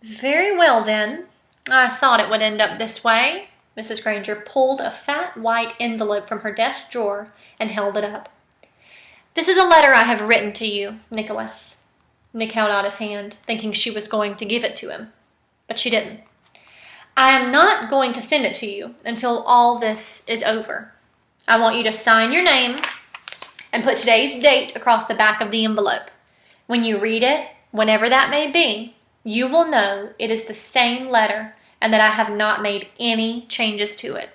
Very well, then. I thought it would end up this way. Mrs. Granger pulled a fat white envelope from her desk drawer and held it up. This is a letter I have written to you, Nicholas. Nick held out his hand, thinking she was going to give it to him, but she didn't. I am not going to send it to you until all this is over. I want you to sign your name and put today's date across the back of the envelope. When you read it, whenever that may be, you will know it is the same letter and that I have not made any changes to it.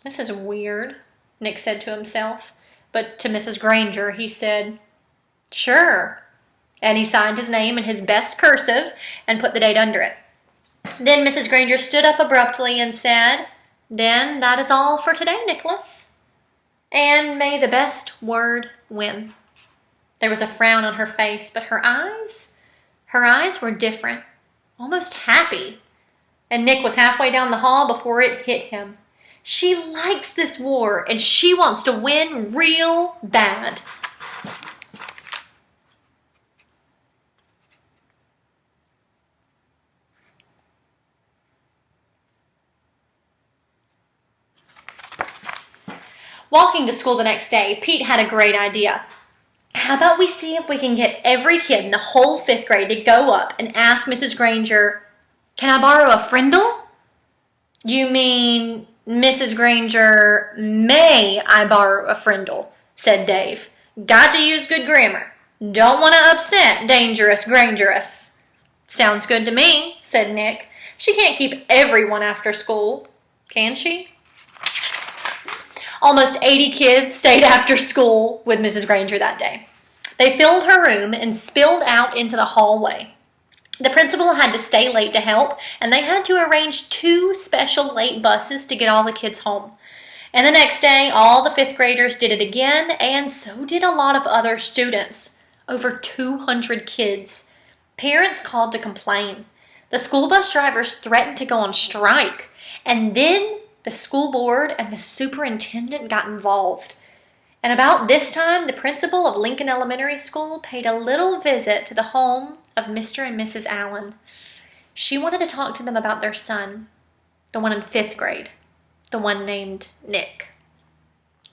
This is weird, Nick said to himself, but to Mrs. Granger he said, Sure. And he signed his name in his best cursive and put the date under it. Then Mrs. Granger stood up abruptly and said, Then that is all for today, Nicholas. And may the best word win. There was a frown on her face, but her eyes were different, almost happy. And Nick was halfway down the hall before it hit him. She likes this war, and she wants to win real bad. Walking to school the next day, Pete had a great idea. How about we see if we can get every kid in the whole 5th grade to go up and ask Mrs. Granger, Can I borrow a Frindle? You mean, Mrs. Granger, may I borrow a Frindle? Said Dave. Got to use good grammar. Don't want to upset Dangerous Grangerous. Sounds good to me, said Nick. She can't keep everyone after school, can she? Almost 80 kids stayed after school with Mrs. Granger that day. They filled her room and spilled out into the hallway. The principal had to stay late to help, and they had to arrange 2 special late buses to get all the kids home. And the next day, all the 5th graders did it again, and so did a lot of other students. Over 200 kids. Parents called to complain. The school bus drivers threatened to go on strike, and then the school board and the superintendent got involved. And about this time, the principal of Lincoln Elementary School paid a little visit to the home of Mr. and Mrs. Allen. She wanted to talk to them about their son, the one in 5th grade, the one named Nick.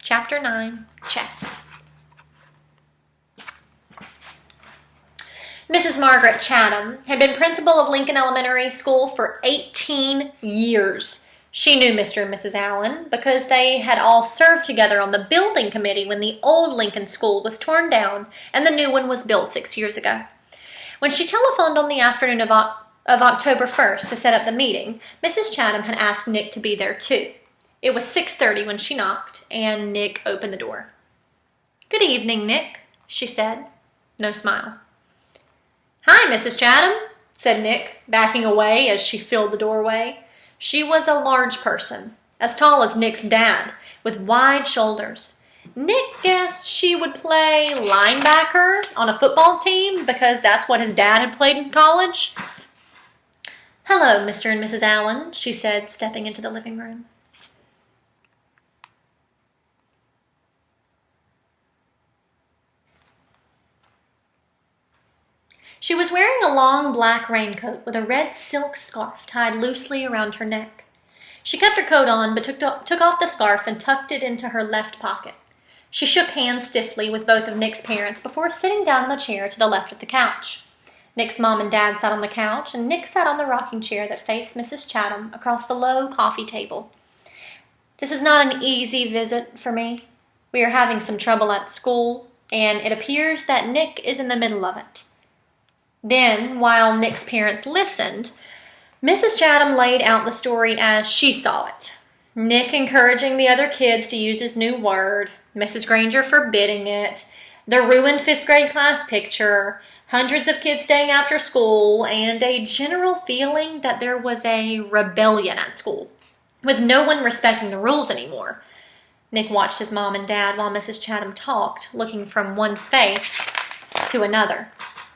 Chapter 9, Chess. Mrs. Margaret Chatham had been principal of Lincoln Elementary School for 18 years. She knew Mr. and Mrs. Allen because they had all served together on the building committee when the old Lincoln School was torn down and the new one was built 6 years ago. When she telephoned on the afternoon of October 1st to set up the meeting, Mrs. Chatham had asked Nick to be there too. It was 6:30 when she knocked, and Nick opened the door. Good evening, Nick, she said. No smile. Hi, Mrs. Chatham, said Nick, backing away as she filled the doorway. She was a large person, as tall as Nick's dad, with wide shoulders. Nick guessed she would play linebacker on a football team because that's what his dad had played in college. Hello, Mr. and Mrs. Allen, she said, stepping into the living room. She was wearing a long black raincoat with a red silk scarf tied loosely around her neck. She kept her coat on, but took off the scarf and tucked it into her left pocket. She shook hands stiffly with both of Nick's parents before sitting down in the chair to the left of the couch. Nick's mom and dad sat on the couch, and Nick sat on the rocking chair that faced Mrs. Chatham across the low coffee table. "This is not an easy visit for me. We are having some trouble at school, and it appears that Nick is in the middle of it." Then, while Nick's parents listened, Mrs. Chatham laid out the story as she saw it. Nick encouraging the other kids to use his new word, Mrs. Granger forbidding it, the ruined 5th grade class picture, hundreds of kids staying after school, and a general feeling that there was a rebellion at school, with no one respecting the rules anymore. Nick watched his mom and dad while Mrs. Chatham talked, looking from one face to another.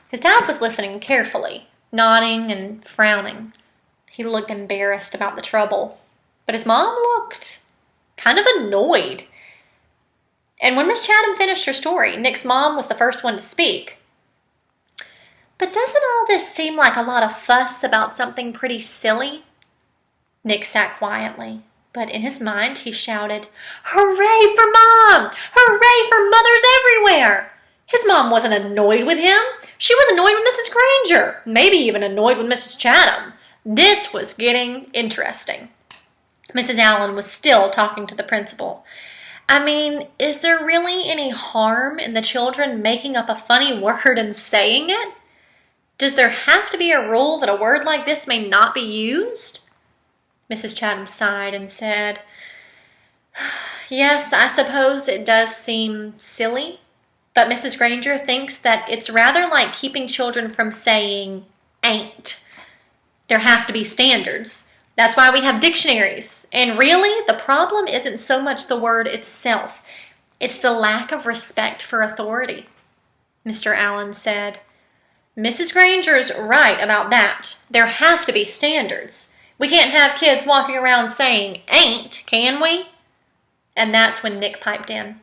His dad was listening carefully, nodding and frowning. He looked embarrassed about the trouble, but his mom looked kind of annoyed. And when Miss Chatham finished her story, Nick's mom was the first one to speak. "But doesn't all this seem like a lot of fuss about something pretty silly?" Nick sat quietly, but in his mind he shouted, "Hooray for Mom! Hooray for mothers everywhere!" His mom wasn't annoyed with him. She was annoyed with Mrs. Granger, maybe even annoyed with Mrs. Chatham. This was getting interesting. Mrs. Allen was still talking to the principal. "I mean, is there really any harm in the children making up a funny word and saying it? Does there have to be a rule that a word like this may not be used?" Mrs. Chatham sighed and said, "Yes, I suppose it does seem silly. But Mrs. Granger thinks that it's rather like keeping children from saying ain't. There have to be standards. That's why we have dictionaries. And really, the problem isn't so much the word itself. It's the lack of respect for authority." Mr. Allen said, "Mrs. Granger's right about that. There have to be standards. We can't have kids walking around saying ain't, can we?" And that's when Nick piped in.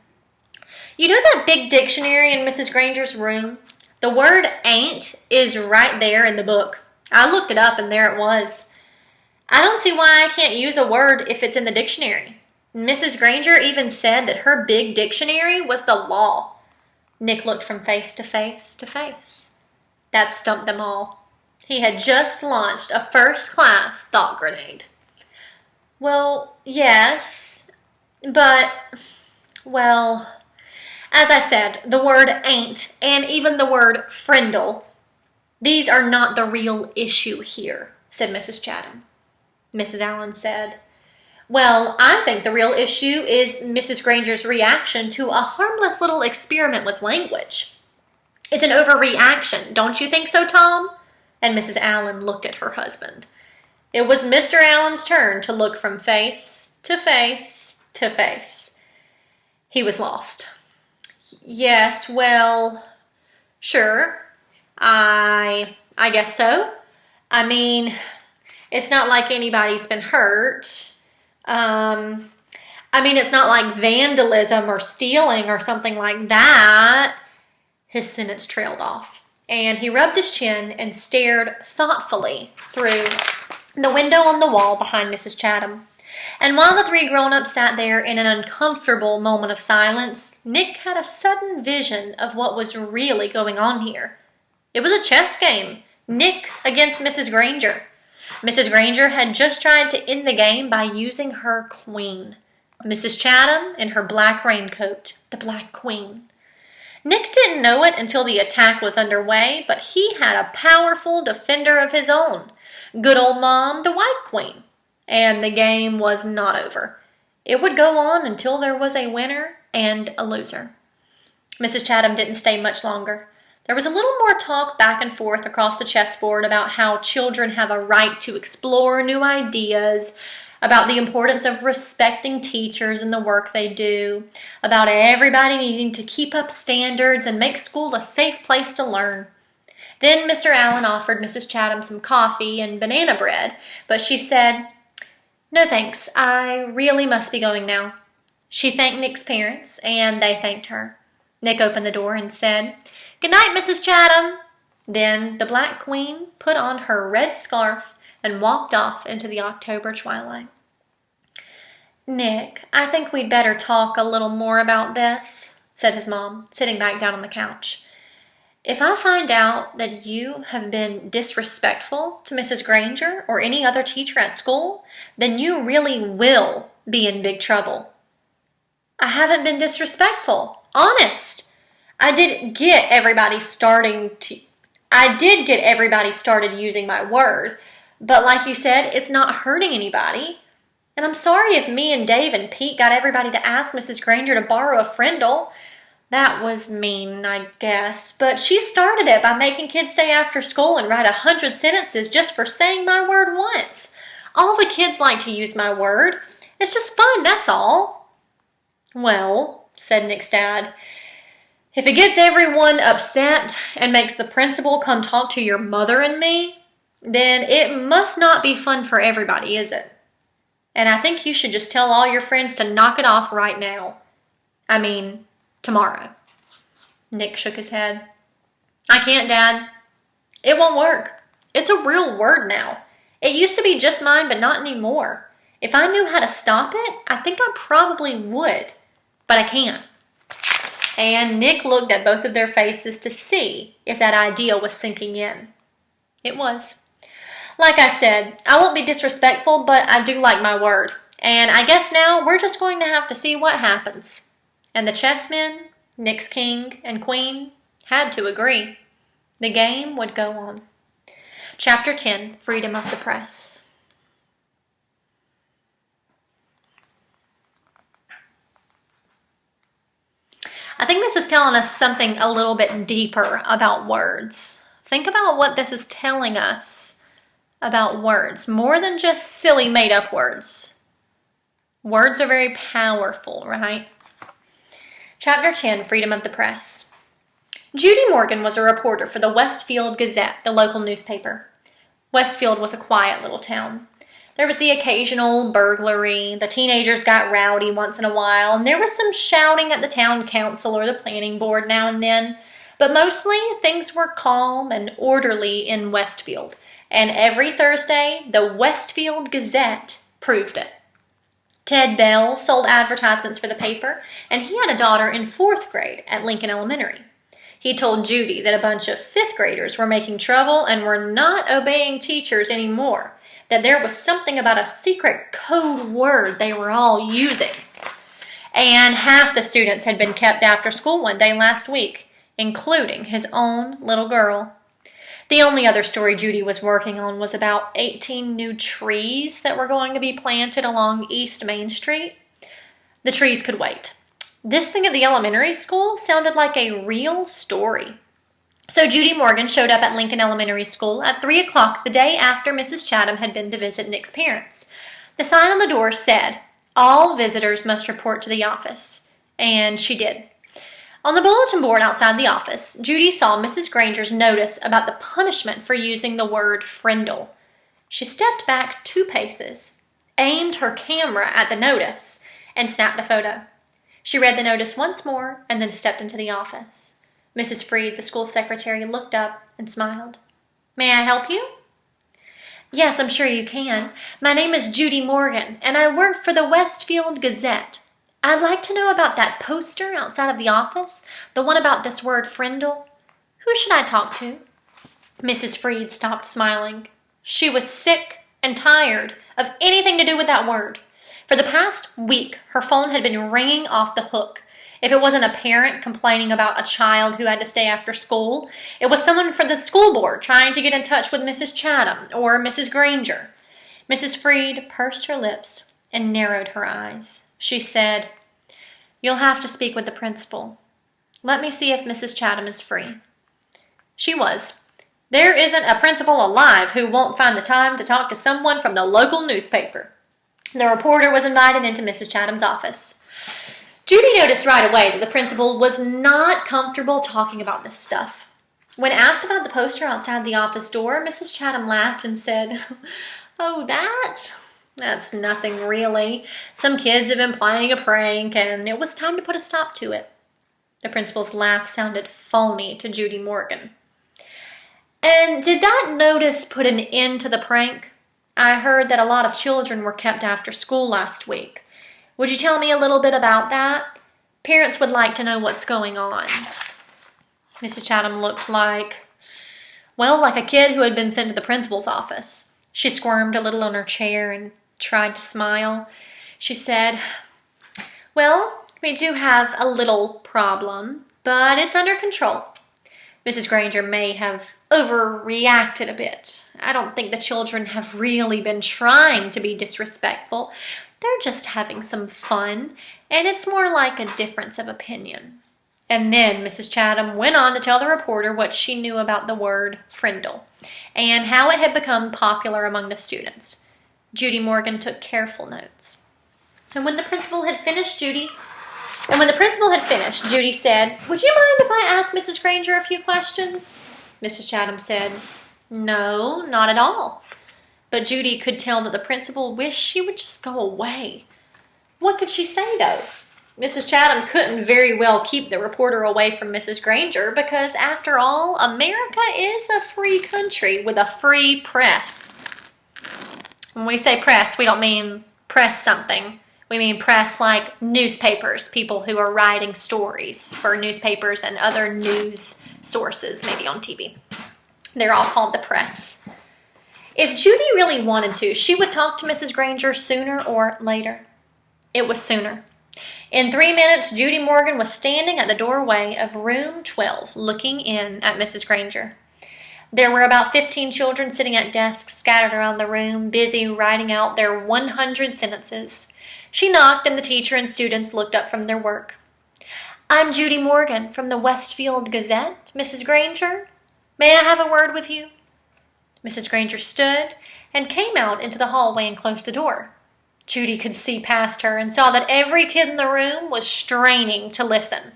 "You know that big dictionary in Mrs. Granger's room? The word ain't is right there in the book. I looked it up and there it was. I don't see why I can't use a word if it's in the dictionary. Mrs. Granger even said that her big dictionary was the law." Nick looked from face to face to face. That stumped them all. He had just launched a first-class thought grenade. "Well, yes, but, well, as I said, the word ain't and even the word Frindle, these are not the real issue here," said Mrs. Chatham. Mrs. Allen said, "Well, I think the real issue is Mrs. Granger's reaction to a harmless little experiment with language. It's an overreaction, don't you think so, Tom?" And Mrs. Allen looked at her husband. It was Mr. Allen's turn to look from face to face to face. He was lost. "Yes, well, sure, I guess so. I mean, it's not like anybody's been hurt. It's not like vandalism or stealing or something like that." His sentence trailed off, and he rubbed his chin and stared thoughtfully through the window on the wall behind Mrs. Chatham. And while the three grown-ups sat there in an uncomfortable moment of silence, Nick had a sudden vision of what was really going on here. It was a chess game. Nick against Mrs. Granger. Mrs. Granger had just tried to end the game by using her queen. Mrs. Chatham in her black raincoat, the Black Queen. Nick didn't know it until the attack was underway, but he had a powerful defender of his own. Good old Mom, the White Queen. And the game was not over. It would go on until there was a winner and a loser. Mrs. Chatham didn't stay much longer. There was a little more talk back and forth across the chessboard about how children have a right to explore new ideas, about the importance of respecting teachers and the work they do, about everybody needing to keep up standards and make school a safe place to learn. Then Mr. Allen offered Mrs. Chatham some coffee and banana bread, but she said, "No thanks, I really must be going now." She thanked Nick's parents, and they thanked her. Nick opened the door and said, "Good night, Mrs. Chatham." Then the Black Queen put on her red scarf and walked off into the October twilight. "Nick, I think we'd better talk a little more about this," said his mom, sitting back down on the couch. "If I find out that you have been disrespectful to Mrs. Granger or any other teacher at school, then you really will be in big trouble." "I haven't been disrespectful. Honest. I did get everybody started using my word, but like you said, it's not hurting anybody. And I'm sorry if me and Dave and Pete got everybody to ask Mrs. Granger to borrow a Frindle. That was mean, I guess, but she started it by making kids stay after school and write 100 sentences just for saying my word once. All the kids like to use my word. It's just fun, that's all." "Well," said Nick's dad, "if it gets everyone upset and makes the principal come talk to your mother and me, then it must not be fun for everybody, is it? And I think you should just tell all your friends to knock it off right now. I mean, tomorrow." Nick shook his head. "I can't, Dad. It won't work. It's a real word now. It used to be just mine, but not anymore. If I knew how to stop it, I think I probably would. But I can't." And Nick looked at both of their faces to see if that idea was sinking in. It was. "Like I said, I won't be disrespectful, but I do like my word. And I guess now we're just going to have to see what happens." And the chessmen, Nick's king and queen, had to agree. The game would go on. Chapter 10, Freedom of the Press. I think this is telling us something a little bit deeper about words. Think about what this is telling us about words, more than just silly made-up words. Words are very powerful, right? Chapter 10, Freedom of the Press. Judy Morgan was a reporter for the Westfield Gazette, the local newspaper. Westfield was a quiet little town. There was the occasional burglary, the teenagers got rowdy once in a while, and there was some shouting at the town council or the planning board now and then. But mostly, things were calm and orderly in Westfield, and every Thursday, the Westfield Gazette proved it. Ted Bell sold advertisements for the paper, and he had a daughter in 4th grade at Lincoln Elementary. He told Judy that a bunch of 5th graders were making trouble and were not obeying teachers anymore, that there was something about a secret code word they were all using. And half the students had been kept after school one day last week, including his own little girl. The only other story Judy was working on was about 18 new trees that were going to be planted along East Main Street. The trees could wait. This thing at the elementary school sounded like a real story. So Judy Morgan showed up at Lincoln Elementary School at 3 o'clock the day after Mrs. Chatham had been to visit Nick's parents. The sign on the door said, "All visitors must report to the office." And she did. On the bulletin board outside the office, Judy saw Mrs. Granger's notice about the punishment for using the word Frindle. She stepped back 2 paces, aimed her camera at the notice, and snapped a photo. She read the notice once more and then stepped into the office. Mrs. Freed, the school secretary, looked up and smiled. "May I help you?" "Yes, I'm sure you can. My name is Judy Morgan, and I work for the Westfield Gazette. I'd like to know about that poster outside of the office, the one about this word Frindle. Who should I talk to?" Mrs. Freed stopped smiling. She was sick and tired of anything to do with that word. For the past week, her phone had been ringing off the hook. If it wasn't a parent complaining about a child who had to stay after school, it was someone from the school board trying to get in touch with Mrs. Chatham or Mrs. Granger. Mrs. Freed pursed her lips and narrowed her eyes. She said, "You'll have to speak with the principal. Let me see if Mrs. Chatham is free." She was. There isn't a principal alive who won't find the time to talk to someone from the local newspaper. The reporter was invited into Mrs. Chatham's office. Judy noticed right away that the principal was not comfortable talking about this stuff. When asked about the poster outside the office door, Mrs. Chatham laughed and said, "Oh, that's nothing really. Some kids have been playing a prank, and it was time to put a stop to it." The principal's laugh sounded phony to Judy Morgan. And did that notice put an end to the prank? I heard that a lot of children were kept after school last week. Would you tell me a little bit about that? Parents would like to know what's going on. Mrs. Chatham looked like a kid who had been sent to the principal's office. She squirmed a little on her chair and tried to smile. She said, "Well, we do have a little problem, but it's under control. Mrs. Granger may have overreacted a bit. I don't think the children have really been trying to be disrespectful. They're just having some fun, and it's more like a difference of opinion." And then Mrs. Chatham went on to tell the reporter what she knew about the word Frindle and how it had become popular among the students. Judy Morgan took careful notes. And when the principal had finished, Judy said, "Would you mind if I ask Mrs. Granger a few questions?" Mrs. Chatham said, "No, not at all." But Judy could tell that the principal wished she would just go away. What could she say, though? Mrs. Chatham couldn't very well keep the reporter away from Mrs. Granger because, after all, America is a free country with a free press. When we say press, we don't mean press something. We mean press like newspapers, people who are writing stories for newspapers and other news sources, maybe on TV. They're all called the press. If Judy really wanted to, she would talk to Mrs. Granger sooner or later. It was sooner. In 3 minutes, Judy Morgan was standing at the doorway of room 12, looking in at Mrs. Granger. There were about 15 children sitting at desks scattered around the room, busy writing out their 100 sentences. She knocked, and the teacher and students looked up from their work. "I'm Judy Morgan from the Westfield Gazette, Mrs. Granger. May I have a word with you?" Mrs. Granger stood and came out into the hallway and closed the door. Judy could see past her and saw that every kid in the room was straining to listen.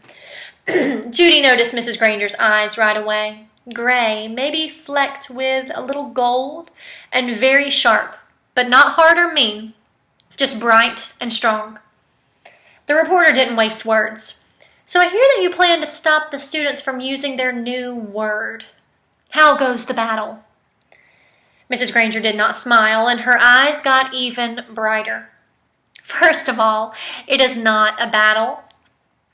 Judy noticed Mrs. Granger's eyes right away. Gray, maybe flecked with a little gold, and very sharp, but not hard or mean, just bright and strong. The reporter didn't waste words. "So I hear that you plan to stop the students from using their new word. How goes the battle?" Mrs. Granger did not smile, and her eyes got even brighter. "First of all, it is not a battle.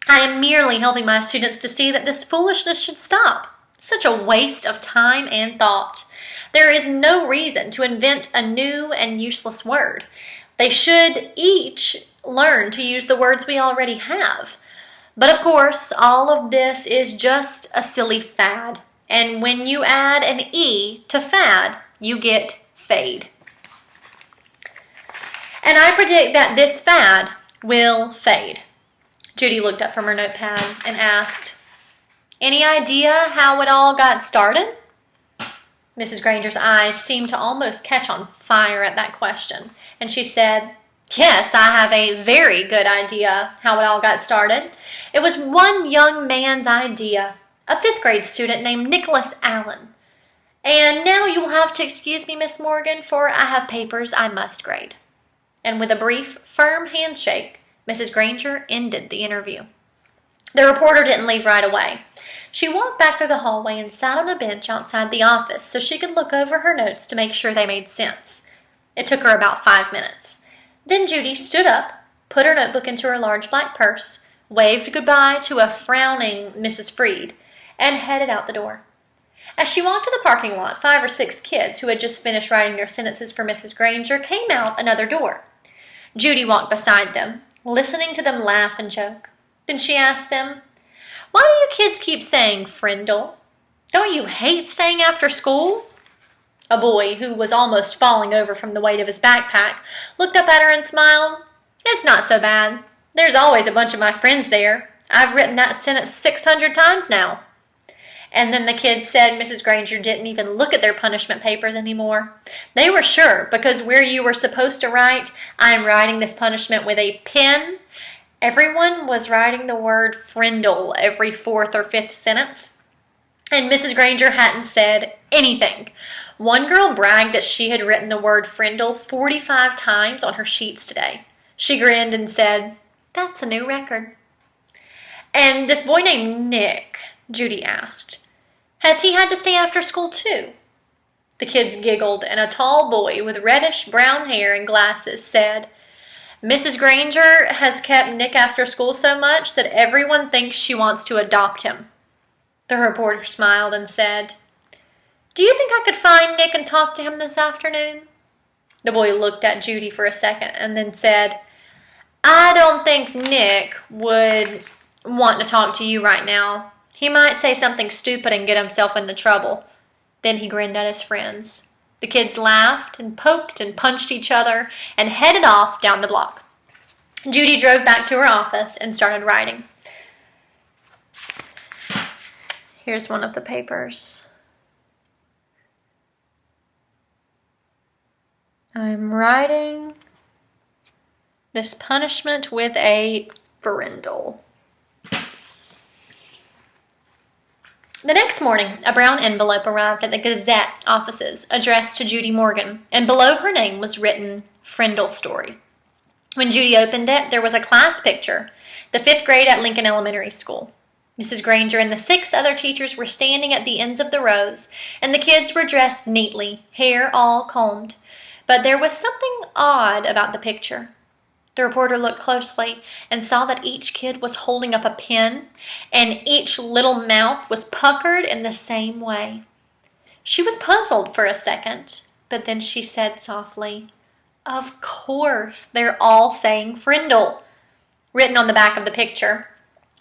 I am merely helping my students to see that this foolishness should stop. Such a waste of time and thought. There is no reason to invent a new and useless word. They should each learn to use the words we already have. But of course, all of this is just a silly fad. And when you add an E to fad, you get fade. And I predict that this fad will fade." Judy looked up from her notepad and asked, "Any idea how it all got started?" Mrs. Granger's eyes seemed to almost catch on fire at that question, and she said, "Yes, I have a very good idea how it all got started. It was one young man's idea, a 5th grade student named Nicholas Allen. And now you will have to excuse me, Miss Morgan, for I have papers I must grade." And with a brief, firm handshake, Mrs. Granger ended the interview. The reporter didn't leave right away. She walked back through the hallway and sat on a bench outside the office so she could look over her notes to make sure they made sense. It took her about 5 minutes. Then Judy stood up, put her notebook into her large black purse, waved goodbye to a frowning Mrs. Freed, and headed out the door. As she walked to the parking lot, 5 or 6 kids who had just finished writing their sentences for Mrs. Granger came out another door. Judy walked beside them, listening to them laugh and joke. Then she asked them, "Why do you kids keep saying Frindle? Don't you hate staying after school?" A boy, who was almost falling over from the weight of his backpack, looked up at her and smiled. "It's not so bad. There's always a bunch of my friends there. I've written that sentence 600 times now." And then the kids said Mrs. Granger didn't even look at their punishment papers anymore. They were sure, because where you were supposed to write, "I'm writing this punishment with a pen," everyone was writing the word Frindle every 4th or 5th sentence. And Mrs. Granger hadn't said anything. One girl bragged that she had written the word Frindle 45 times on her sheets today. She grinned and said, "That's a new record." "And this boy named Nick," Judy asked, Has he had to stay after school too? The kids giggled, and a tall boy with reddish-brown hair and glasses said, Mrs. Granger has kept Nick after school so much that everyone thinks she wants to adopt him. The reporter smiled and said, Do you think I could find Nick and talk to him this afternoon? The boy looked at Judy for a second and then said, I don't think Nick would want to talk to you right now. He might say something stupid and get himself into trouble. Then he grinned at his friends. The kids laughed and poked and punched each other and headed off down the block. Judy drove back to her office and started writing. Here's one of the papers. I'm writing this punishment with a Frindle. The next morning, a brown envelope arrived at the Gazette offices addressed to Judy Morgan, and below her name was written, Frindle Story. When Judy opened it, there was a class picture, the 5th grade at Lincoln Elementary School. Mrs. Granger and the 6 other teachers were standing at the ends of the rows, and the kids were dressed neatly, hair all combed. But there was something odd about the picture. The reporter looked closely and saw that each kid was holding up a pen, and each little mouth was puckered in the same way. She was puzzled for a second, but then she said softly, Of course, they're all saying Frindle. Written on the back of the picture,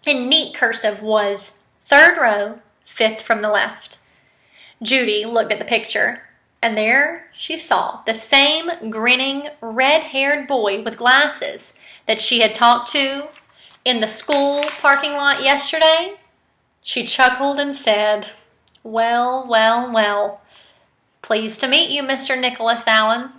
in neat cursive, was 3rd row, 5th from the left. Judy looked at the picture, and there she saw the same grinning, red-haired boy with glasses that she had talked to in the school parking lot yesterday. She chuckled and said, Well, well, well. Pleased to meet you, Mr. Nicholas Allen.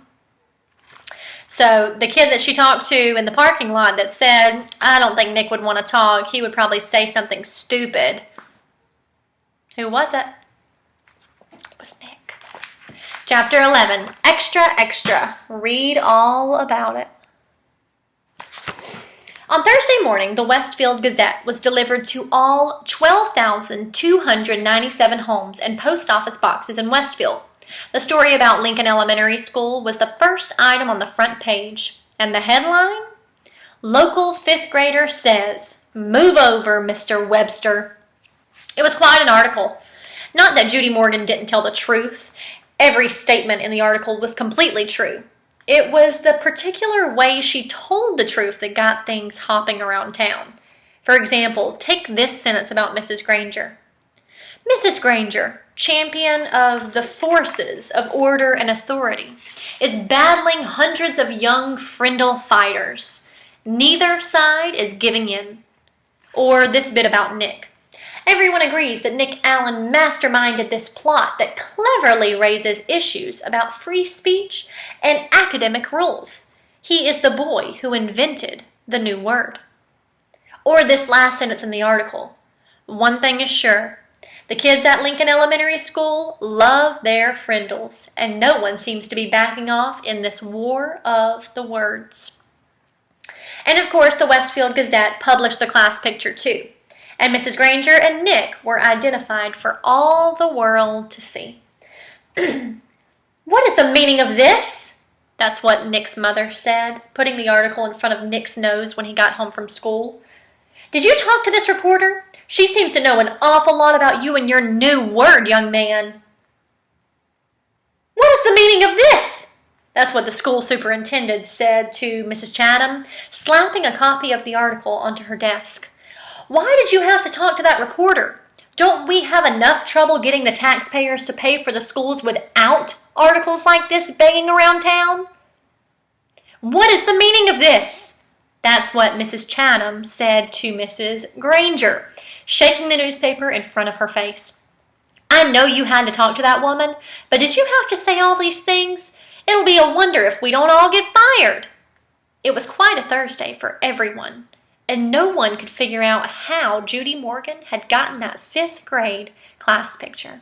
So the kid that she talked to in the parking lot that said, I don't think Nick would want to talk. He would probably say something stupid. Who was it? It was Nick. Chapter 11, Extra, Extra. Read all about it. On Thursday morning, the Westfield Gazette was delivered to all 12,297 homes and post office boxes in Westfield. The story about Lincoln Elementary School was the first item on the front page, and the headline? Local 5th grader says, Move over, Mr. Webster. It was quite an article. Not that Judy Morgan didn't tell the truth. Every statement in the article was completely true. It was the particular way she told the truth that got things hopping around town. For example, take this sentence about Mrs. Granger. Mrs. Granger, champion of the forces of order and authority, is battling hundreds of young Frindle fighters. Neither side is giving in. Or this bit about Nick. Everyone agrees that Nick Allen masterminded this plot that cleverly raises issues about free speech and academic rules. He is the boy who invented the new word. Or this last sentence in the article. One thing is sure. The kids at Lincoln Elementary School love their Frindles, and no one seems to be backing off in this war of the words. And of course, the Westfield Gazette published the class picture too. And Mrs. Granger and Nick were identified for all the world to see. What is the meaning of this? That's what Nick's mother said, putting the article in front of Nick's nose when he got home from school. Did you talk to this reporter? She seems to know an awful lot about you and your new word, young man. What is the meaning of this? That's what the school superintendent said to Mrs. Chatham, slapping a copy of the article onto her desk. Why did you have to talk to that reporter? Don't we have enough trouble getting the taxpayers to pay for the schools without articles like this banging around town? What is the meaning of this? That's what Mrs. Chatham said to Mrs. Granger, shaking the newspaper in front of her face. I know you had to talk to that woman, but did you have to say all these things? It'll be a wonder if we don't all get fired. It was quite a Thursday for everyone, and no one could figure out how Judy Morgan had gotten that 5th grade class picture.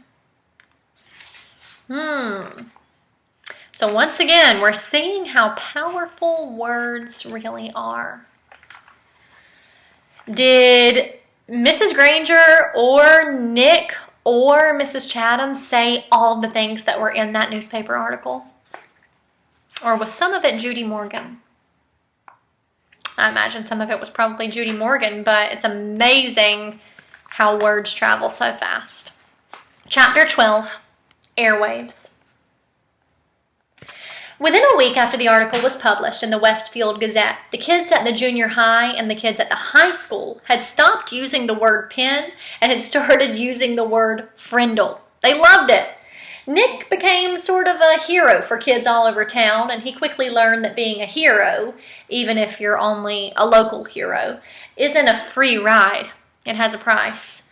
So once again, we're seeing how powerful words really are. Did Mrs. Granger or Nick or Mrs. Chatham say all of the things that were in that newspaper article? Or was some of it Judy Morgan? I imagine some of it was probably Judy Morgan, but it's amazing how words travel so fast. Chapter 12, Airwaves. Within a week after the article was published in the Westfield Gazette, the kids at the junior high and the kids at the high school had stopped using the word pen and had started using the word Frindle. They loved it. Nick became sort of a hero for kids all over town, and he quickly learned that being a hero, even if you're only a local hero, isn't a free ride. It has a price.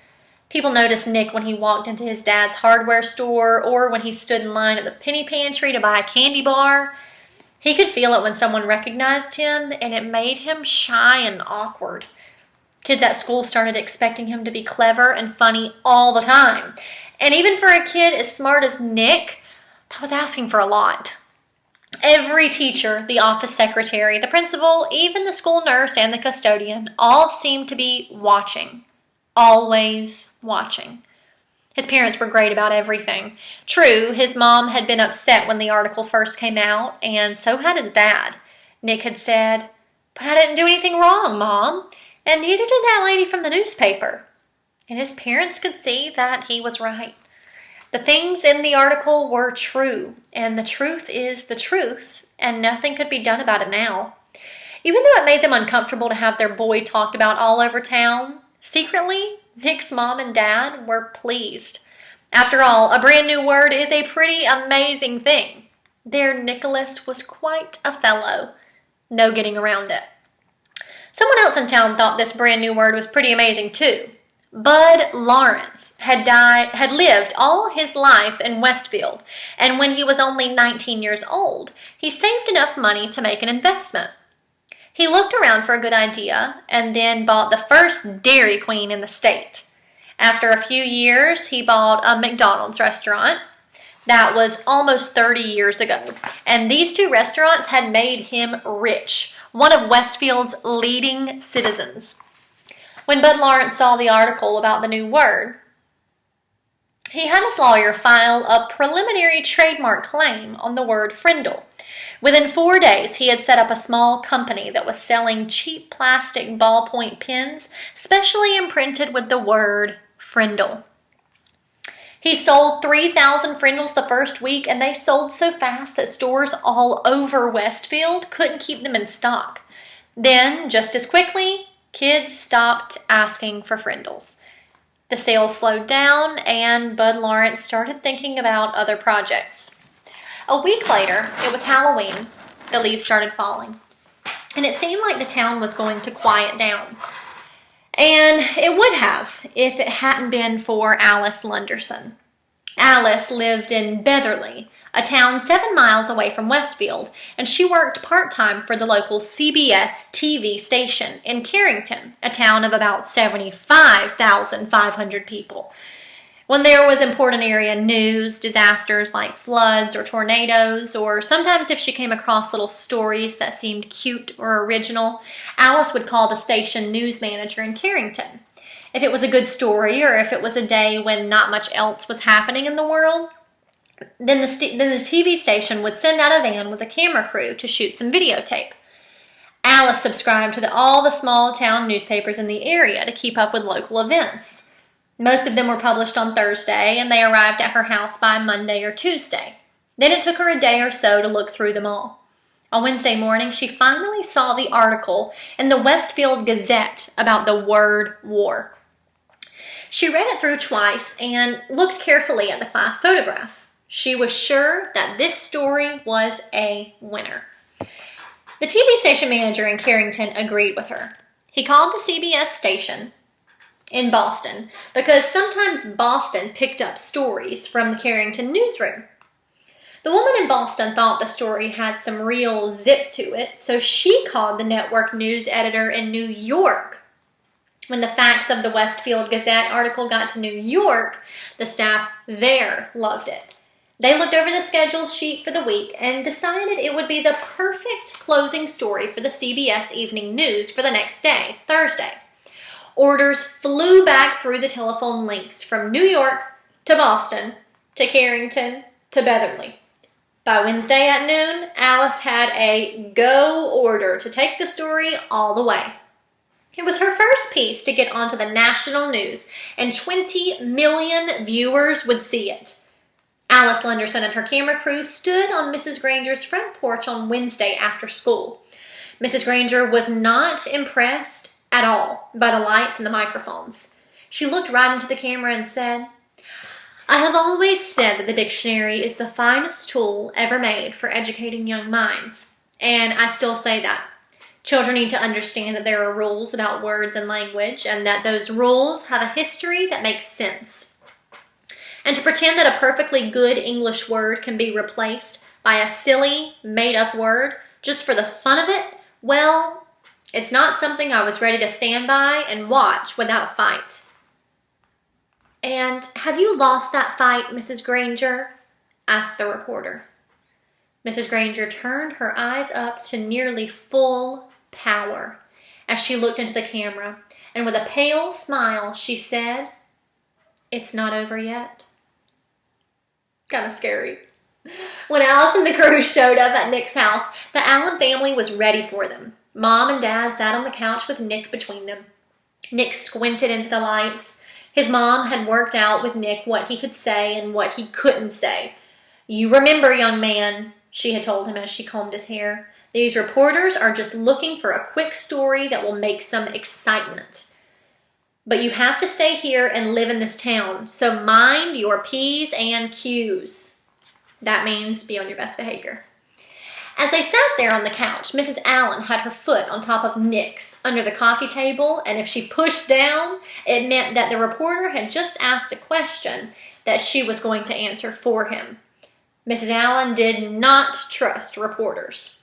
People noticed Nick when he walked into his dad's hardware store or when he stood in line at the penny pantry to buy a candy bar. He could feel it when someone recognized him, and it made him shy and awkward. Kids at school started expecting him to be clever and funny all the time. And even for a kid as smart as Nick, that was asking for a lot. Every teacher, the office secretary, the principal, even the school nurse and the custodian all seemed to be watching. Always watching. His parents were great about everything. True, his mom had been upset when the article first came out, and so had his dad. Nick had said, "But I didn't do anything wrong, Mom, and neither did that lady from the newspaper." And his parents could see that he was right. The things in the article were true, and the truth is the truth, and nothing could be done about it now. Even though it made them uncomfortable to have their boy talked about all over town, secretly, Nick's mom and dad were pleased. After all, a brand new word is a pretty amazing thing. Their Nicholas was quite a fellow. No getting around it. Someone else in town thought this brand new word was pretty amazing too. Bud Lawrence had lived all his life in Westfield, and when he was only 19 years old, he saved enough money to make an investment. He looked around for a good idea and then bought the first Dairy Queen in the state. After a few years, he bought a McDonald's restaurant. That was almost 30 years ago, and these two restaurants had made him rich, one of Westfield's leading citizens. When Bud Lawrence saw the article about the new word, he had his lawyer file a preliminary trademark claim on the word Frindle. Within 4 days, he had set up a small company that was selling cheap plastic ballpoint pens, specially imprinted with the word Frindle. He sold 3,000 Frindles the first week, and they sold so fast that stores all over Westfield couldn't keep them in stock. Then, just as quickly, kids stopped asking for Frindles. The sales slowed down, and Bud Lawrence started thinking about other projects. A week later, it was Halloween. The leaves started falling, and it seemed like the town was going to quiet down. And it would have if it hadn't been for Alice Lunderson. Alice lived in Betherly, a town 7 miles away from Westfield, and she worked part-time for the local CBS TV station in Carrington, a town of about 75,500 people. When there was important area news, disasters like floods or tornadoes, or sometimes if she came across little stories that seemed cute or original, Alice would call the station news manager in Carrington. If it was a good story, or if it was a day when not much else was happening in the world, then the TV station would send out a van with a camera crew to shoot some videotape. Alice subscribed to all the small town newspapers in the area to keep up with local events. Most of them were published on Thursday, and they arrived at her house by Monday or Tuesday. Then it took her a day or so to look through them all. On Wednesday morning, she finally saw the article in the Westfield Gazette about the word war. She read it through twice and looked carefully at the class photograph. She was sure that this story was a winner. The TV station manager in Carrington agreed with her. He called the CBS station in Boston because sometimes Boston picked up stories from the Carrington newsroom. The woman in Boston thought the story had some real zip to it, so she called the network news editor in New York. When the facts of the Westfield Gazette article got to New York, the staff there loved it. They looked over the schedule sheet for the week and decided it would be the perfect closing story for the CBS Evening News for the next day, Thursday. Orders flew back through the telephone links from New York to Boston, to Carrington, to Beverly. By Wednesday at noon, Alice had a go order to take the story all the way. It was her first piece to get onto the national news, and 20 million viewers would see it. Alice Lunderson and her camera crew stood on Mrs. Granger's front porch on Wednesday after school. Mrs. Granger was not impressed at all by the lights and the microphones. She looked right into the camera and said, "I have always said that the dictionary is the finest tool ever made for educating young minds, and I still say that. Children need to understand that there are rules about words and language, and that those rules have a history that makes sense. And to pretend that a perfectly good English word can be replaced by a silly, made-up word just for the fun of it, well, it's not something I was ready to stand by and watch without a fight." "And have you lost that fight, Mrs. Granger?" asked the reporter. Mrs. Granger turned her eyes up to nearly full power as she looked into the camera, and with a pale smile she said, "It's not over yet." Kind of scary. When Alice and the crew showed up at Nick's house, the Allen family was ready for them. Mom and Dad sat on the couch with Nick between them. Nick squinted into the lights. His mom had worked out with Nick what he could say and what he couldn't say. "You remember, young man," she had told him as she combed his hair, "these reporters are just looking for a quick story that will make some excitement. But you have to stay here and live in this town, so mind your P's and Q's. That means be on your best behavior." As they sat there on the couch, Mrs. Allen had her foot on top of Nick's under the coffee table, and if she pushed down, it meant that the reporter had just asked a question that she was going to answer for him. Mrs. Allen did not trust reporters.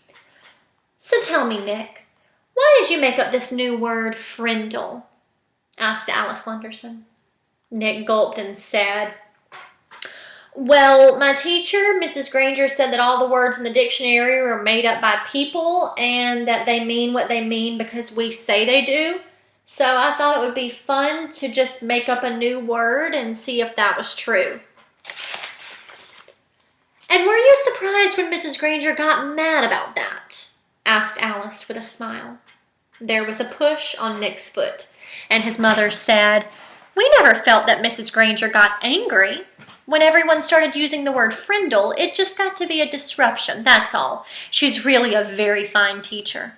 "So tell me, Nick, why did you make up this new word, Frindle?" asked Alice Lunderson. Nick gulped and said, "Well, my teacher, Mrs. Granger, said that all the words in the dictionary were made up by people and that they mean what they mean because we say they do. So I thought it would be fun to just make up a new word and see if that was true." "And were you surprised when Mrs. Granger got mad about that?" asked Alice with a smile. There was a push on Nick's foot, and his mother said, "We never felt that Mrs. Granger got angry. When everyone started using the word Frindle, it just got to be a disruption, that's all. She's really a very fine teacher."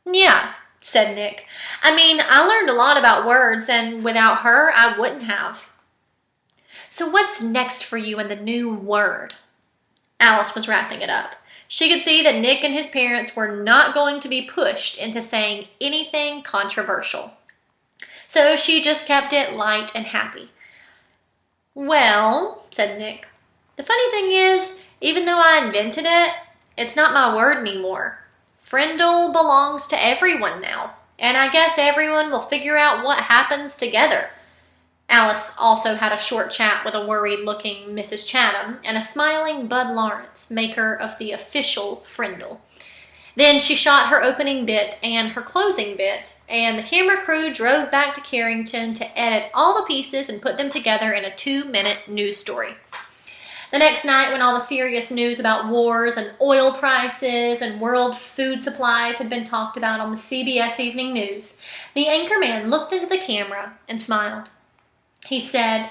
"Yeah," said Nick. "I mean, I learned a lot about words, and without her, I wouldn't have." "So what's next for you in the new word?" Alice was wrapping it up. She could see that Nick and his parents were not going to be pushed into saying anything controversial. So she just kept it light and happy. "Well," said Nick, "the funny thing is, even though I invented it, it's not my word anymore. Frindle belongs to everyone now, and I guess everyone will figure out what happens together." Alice also had a short chat with a worried-looking Mrs. Chatham and a smiling Bud Lawrence, maker of the official Frindle. Then she shot her opening bit and her closing bit, and the camera crew drove back to Carrington to edit all the pieces and put them together in a 2-minute news story. The next night, when all the serious news about wars and oil prices and world food supplies had been talked about on the CBS Evening News, the anchorman looked into the camera and smiled. He said,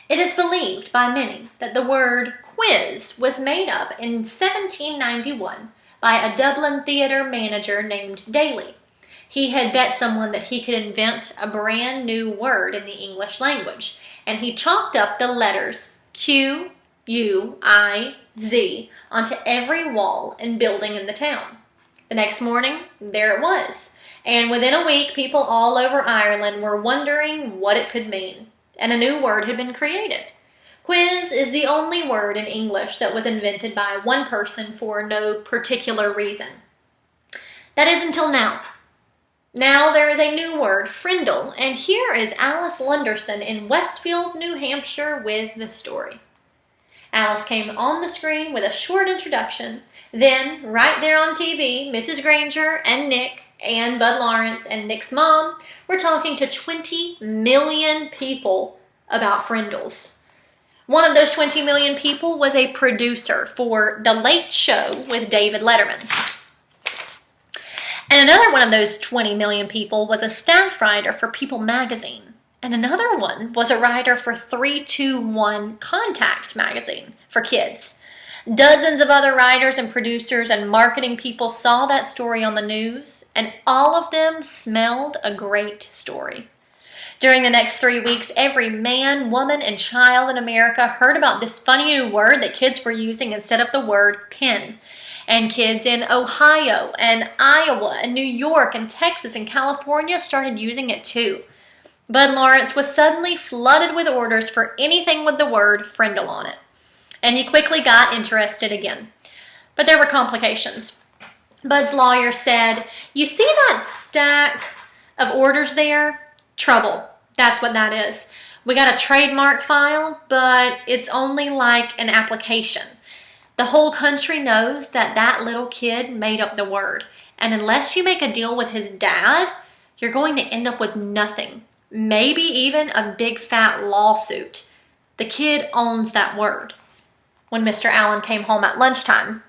"It is believed by many that the word quiz was made up in 1791 by a Dublin theatre manager named Daly. He had bet someone that he could invent a brand new word in the English language, and he chalked up the letters Q, U, I, Z onto every wall and building in the town. The next morning, there it was, and within a week, people all over Ireland were wondering what it could mean, and a new word had been created. Quiz is the only word in English that was invented by one person for no particular reason. That is until now. Now there is a new word, Frindle, and here is Alice Lunderson in Westfield, New Hampshire with the story." Alice came on the screen with a short introduction. Then, right there on TV, Mrs. Granger and Nick and Bud Lawrence and Nick's mom were talking to 20 million people about Frindles. One of those 20 million people was a producer for The Late Show with David Letterman. And another one of those 20 million people was a staff writer for People magazine. And another one was a writer for 321 Contact magazine for kids. Dozens of other writers and producers and marketing people saw that story on the news, and all of them smelled a great story. During the next 3 weeks, every man, woman, and child in America heard about this funny new word that kids were using instead of the word pen. And kids in Ohio and Iowa and New York and Texas and California started using it too. Bud Lawrence was suddenly flooded with orders for anything with the word Frindle on it. And he quickly got interested again. But there were complications. Bud's lawyer said, "You see that stack of orders there? Trouble. That's what that is. We got a trademark filed, but it's only like an application. The whole country knows that that little kid made up the word. And unless you make a deal with his dad, you're going to end up with nothing. Maybe even a big fat lawsuit. The kid owns that word." When Mr. Allen came home at lunchtime,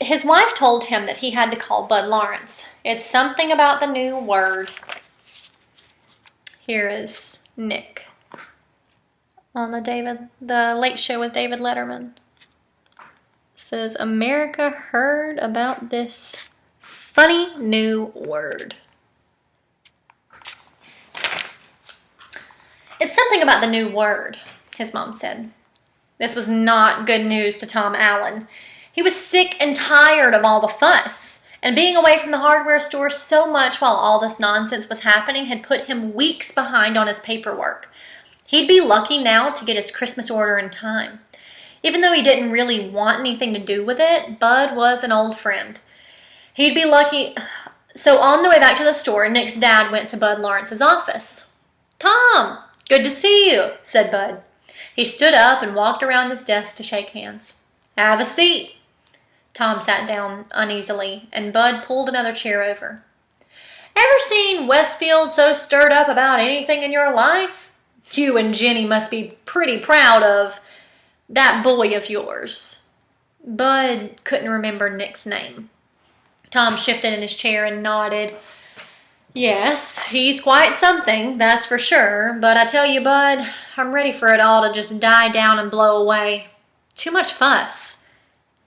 his wife told him that he had to call Bud Lawrence. It's something about the new word. Here is Nick on the Late Show with David Letterman. It says, "America heard about this funny new word." "It's something about the new word," his mom said. This was not good news to Tom Allen. He was sick and tired of all the fuss, and being away from the hardware store so much while all this nonsense was happening had put him weeks behind on his paperwork. He'd be lucky now to get his Christmas order in time. Even though he didn't really want anything to do with it, Bud was an old friend. He'd be lucky. So on the way back to the store, Nick's dad went to Bud Lawrence's office. "Tom, good to see you," said Bud. He stood up and walked around his desk to shake hands. "Have a seat." Tom sat down uneasily, and Bud pulled another chair over. "Ever seen Westfield so stirred up about anything in your life? You and Jenny must be pretty proud of that boy of yours." Bud couldn't remember Nick's name. Tom shifted in his chair and nodded. "Yes, he's quite something, that's for sure. But I tell you, Bud, I'm ready for it all to just die down and blow away. Too much fuss."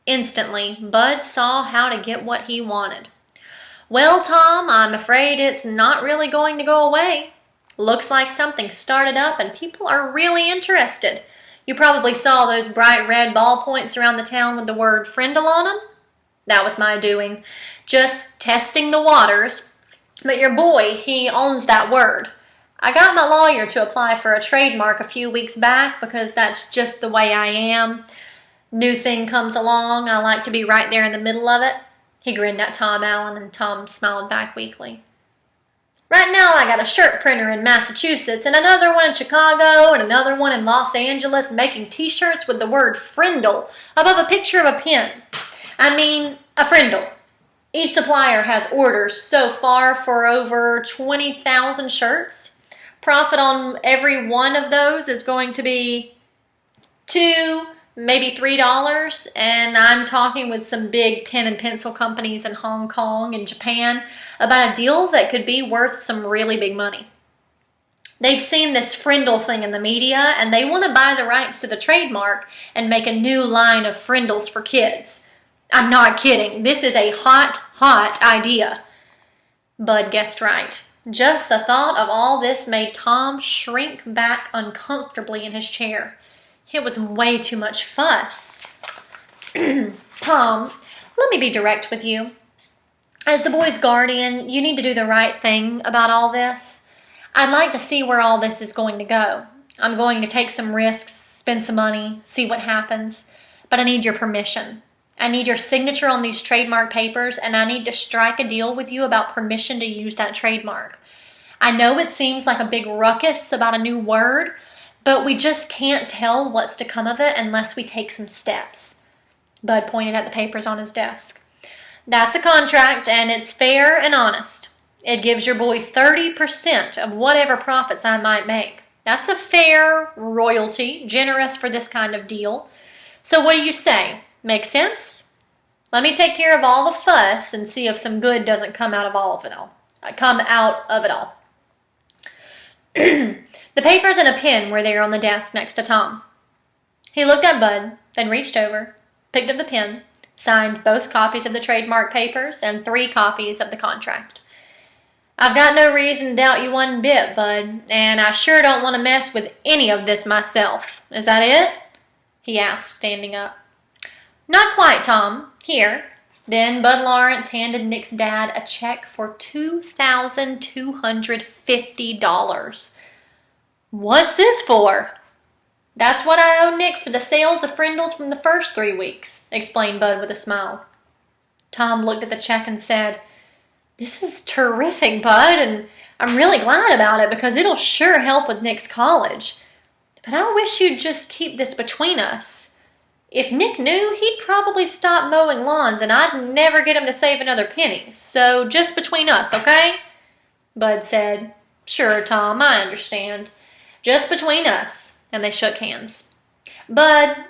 Instantly, Bud saw how to get what he wanted. "Well, Tom, I'm afraid it's not really going to go away. Looks like something started up and people are really interested. You probably saw those bright red ballpoints around the town with the word Frindle on them. That was my doing. Just testing the waters. But your boy, he owns that word. I got my lawyer to apply for a trademark a few weeks back because that's just the way I am. New thing comes along, I like to be right there in the middle of it." He grinned at Tom Allen, and Tom smiled back weakly. "Right now I got a shirt printer in Massachusetts and another one in Chicago and another one in Los Angeles making t-shirts with the word Frindle above a picture of a pen. I mean, a Frindle. Each supplier has orders so far for over 20,000 shirts. Profit on every one of those is going to be $2, maybe $3, and I'm talking with some big pen and pencil companies in Hong Kong and Japan about a deal that could be worth some really big money. They've seen this Frindle thing in the media, and they want to buy the rights to the trademark and make a new line of Frindles for kids. I'm not kidding. This is a hot idea." Bud guessed right. Just the thought of all this made Tom shrink back uncomfortably in his chair. It was way too much fuss. "Tom, let me be direct with you. As the boy's guardian, you need to do the right thing about all this. I'd like to see where all this is going to go. I'm going to take some risks, spend some money, see what happens. But I need your permission. I need your signature on these trademark papers, and I need to strike a deal with you about permission to use that trademark. I know it seems like a big ruckus about a new word, but we just can't tell what's to come of it unless we take some steps." Bud pointed at the papers on his desk. "That's a contract, and it's fair and honest. It gives your boy 30% of whatever profits I might make. That's a fair royalty, generous for this kind of deal. So what do you say? Make sense? Let me take care of all the fuss and see if some good doesn't come out of it all. The papers and a pen were there on the desk next to Tom. He looked at Bud, then reached over, picked up the pen, signed both copies of the trademark papers and 3 copies of the contract. I've got no reason to doubt you one bit, Bud, and I sure don't want to mess with any of this myself. Is that it? He asked, standing up. Not quite, Tom. Here. Then Bud Lawrence handed Nick's dad a check for $2,250. What's this for? That's what I owe Nick for the sales of Frindles from the first 3 weeks, explained Bud with a smile. Tom looked at the check and said, This is terrific, Bud, and I'm really glad about it because it'll sure help with Nick's college. But I wish you'd just keep this between us. If Nick knew, he'd probably stop mowing lawns and I'd never get him to save another penny. So just between us, okay? Bud said, Sure, Tom, I understand. Just between us. And they shook hands. Mr.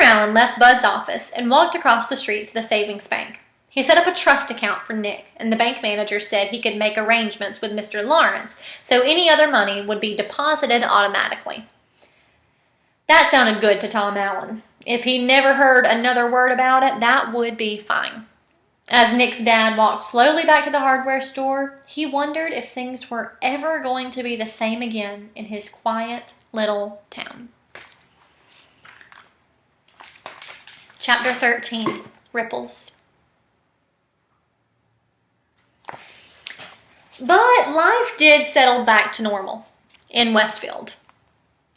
Allen left Bud's office and walked across the street to the savings bank. He set up a trust account for Nick, and the bank manager said he could make arrangements with Mr. Lawrence so any other money would be deposited automatically. That sounded good to Tom Allen. If he never heard another word about it, that would be fine. As Nick's dad walked slowly back to the hardware store, he wondered if things were ever going to be the same again in his quiet little town. Chapter 13, Ripples. But life did settle back to normal in Westfield.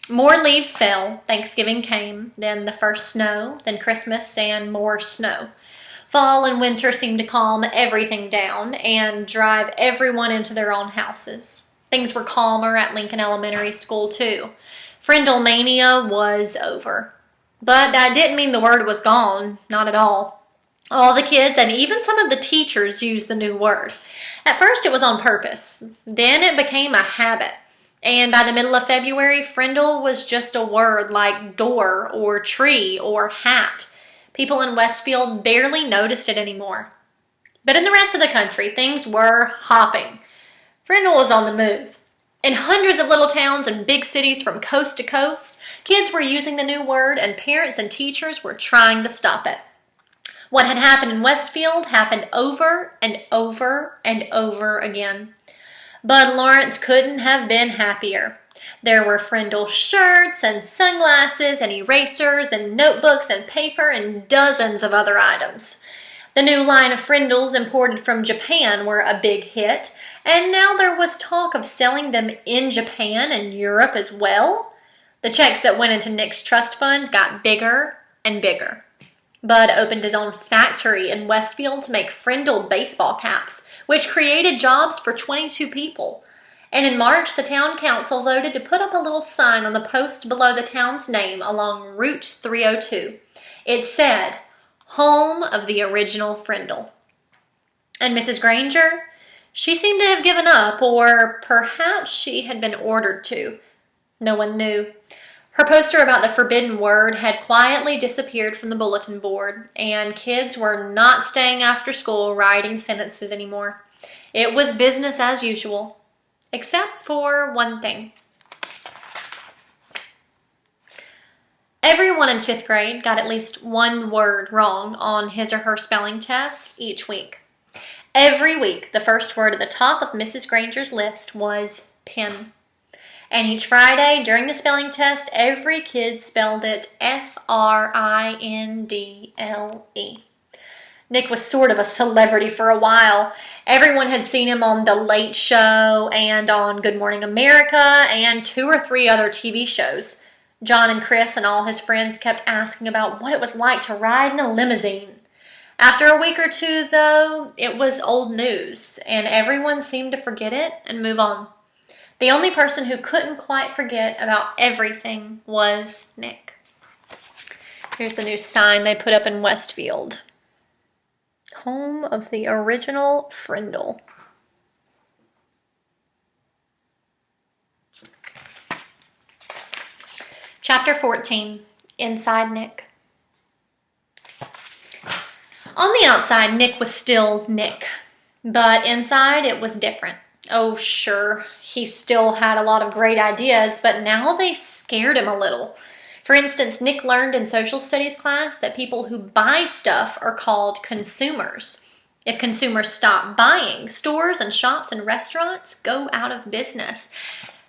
More leaves fell, Thanksgiving came, then the first snow, then Christmas, and more snow. Fall and winter seemed to calm everything down and drive everyone into their own houses. Things were calmer at Lincoln Elementary School, too. Frindle mania was over. But that didn't mean the word was gone, not at all. All the kids and even some of the teachers used the new word. At first it was on purpose. Then it became a habit. And by the middle of February, Frindle was just a word like door or tree or hat. People in Westfield barely noticed it anymore. But in the rest of the country, things were hopping. Frindle was on the move. In hundreds of little towns and big cities from coast to coast, kids were using the new word and parents and teachers were trying to stop it. What had happened in Westfield happened over and over and over again. Bud Lawrence couldn't have been happier. There were Frindle shirts and sunglasses and erasers and notebooks and paper and dozens of other items. The new line of Frindles imported from Japan were a big hit, and now there was talk of selling them in Japan and Europe as well. The checks that went into Nick's trust fund got bigger and bigger. Bud opened his own factory in Westfield to make Frindle baseball caps, which created jobs for 22 people. And in March, the town council voted to put up a little sign on the post below the town's name along Route 302. It said, Home of the Original Frindle. And Mrs. Granger? She seemed to have given up, or perhaps she had been ordered to. No one knew. Her poster about the forbidden word had quietly disappeared from the bulletin board, and kids were not staying after school writing sentences anymore. It was business as usual, except for one thing. Everyone in 5th grade got at least one word wrong on his or her spelling test each week. Every week, the first word at the top of Mrs. Granger's list was pen. And each Friday, during the spelling test, every kid spelled it Frindle. Nick was sort of a celebrity for a while. Everyone had seen him on The Late Show and on Good Morning America and 2 or 3 other TV shows. John and Chris and all his friends kept asking about what it was like to ride in a limousine. After a week or 2, though, it was old news, and everyone seemed to forget it and move on. The only person who couldn't quite forget about everything was Nick. Here's the new sign they put up in Westfield. home of the original Frindle. Chapter 14, Inside Nick. On the outside, Nick was still Nick, but inside it was different. Oh, sure, he still had a lot of great ideas, but now they scared him a little. For instance, Nick learned in social studies class that people who buy stuff are called consumers. If consumers stop buying, stores and shops and restaurants go out of business.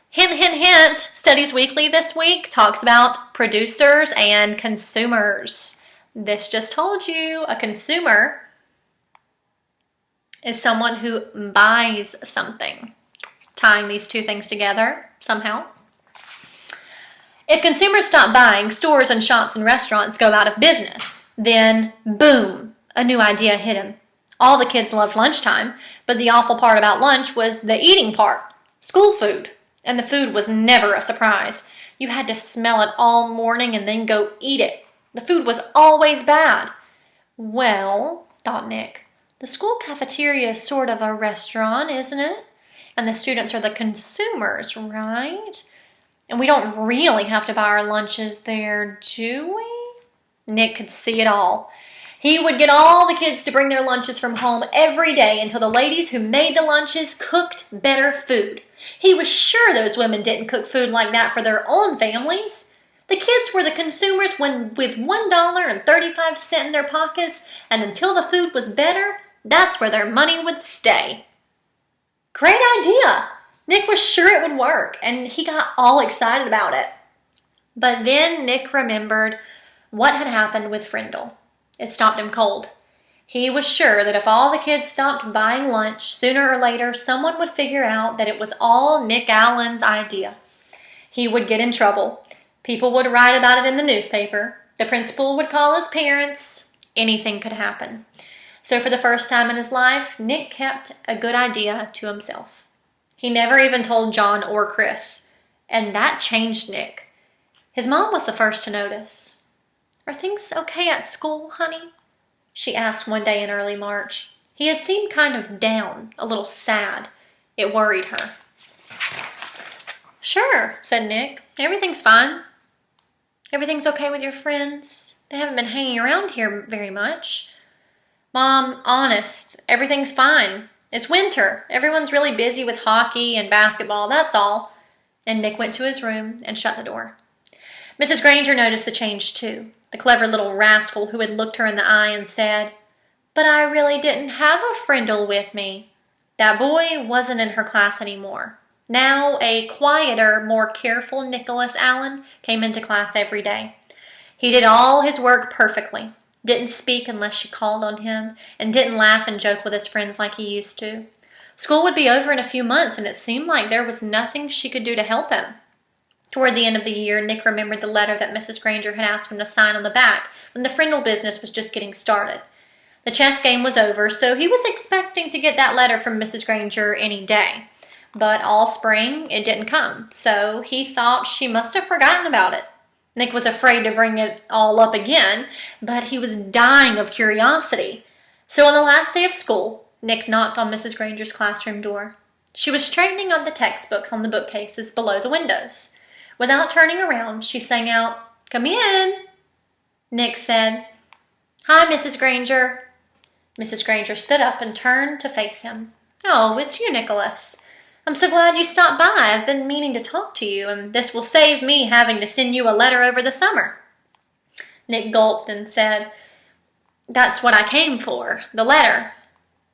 Hint, hint, hint, Studies Weekly this week talks about producers and consumers. This just told you a consumer is someone who buys something. Tying these two things together somehow. If consumers stop buying, stores and shops and restaurants go out of business. Then, boom, a new idea hit him. All the kids loved lunchtime, but the awful part about lunch was the eating part, school food. And the food was never a surprise. You had to smell it all morning and then go eat it. The food was always bad. Well, thought Nick, the school cafeteria is sort of a restaurant, isn't it? And the students are the consumers, right? And we don't really have to buy our lunches there, do we? Nick could see it all. He would get all the kids to bring their lunches from home every day until the ladies who made the lunches cooked better food. He was sure those women didn't cook food like that for their own families. The kids were the consumers with $1.35 in their pockets, and until the food was better, that's where their money would stay. Great idea! Nick was sure it would work, and he got all excited about it. But then Nick remembered what had happened with Frindle. It stopped him cold. He was sure that if all the kids stopped buying lunch, sooner or later someone would figure out that it was all Nick Allen's idea. He would get in trouble. People would write about it in the newspaper. The principal would call his parents. Anything could happen. So for the first time in his life, Nick kept a good idea to himself. He never even told John or Chris, and that changed Nick. His mom was the first to notice. "Are things okay at school, honey?" she asked one day in early March. He had seemed kind of down, a little sad. It worried her. "Sure," said Nick. "Everything's fine." "Everything's okay with your friends? They haven't been hanging around here very much." "Mom, honest, everything's fine. It's winter. Everyone's really busy with hockey and basketball, that's all." And Nick went to his room and shut the door. Mrs. Granger noticed the change too. The clever little rascal who had looked her in the eye and said, "But I really didn't have a Frindle with me." That boy wasn't in her class anymore. Now a quieter, more careful Nicholas Allen came into class every day. He did all his work perfectly, didn't speak unless she called on him, and didn't laugh and joke with his friends like he used to. School would be over in a few months, and it seemed like there was nothing she could do to help him. Toward the end of the year, Nick remembered the letter that Mrs. Granger had asked him to sign on the back when the Frindle business was just getting started. The chess game was over, so he was expecting to get that letter from Mrs. Granger any day. But all spring, it didn't come, so he thought she must have forgotten about it. Nick was afraid to bring it all up again, but he was dying of curiosity. So on the last day of school, Nick knocked on Mrs. Granger's classroom door. She was straightening up the textbooks on the bookcases below the windows. Without turning around, she sang out, "Come in." Nick said, "Hi, Mrs. Granger." Mrs. Granger stood up and turned to face him. "Oh, it's you, Nicholas. I'm so glad you stopped by. I've been meaning to talk to you, and this will save me having to send you a letter over the summer." Nick gulped and said, "That's what I came for, the letter."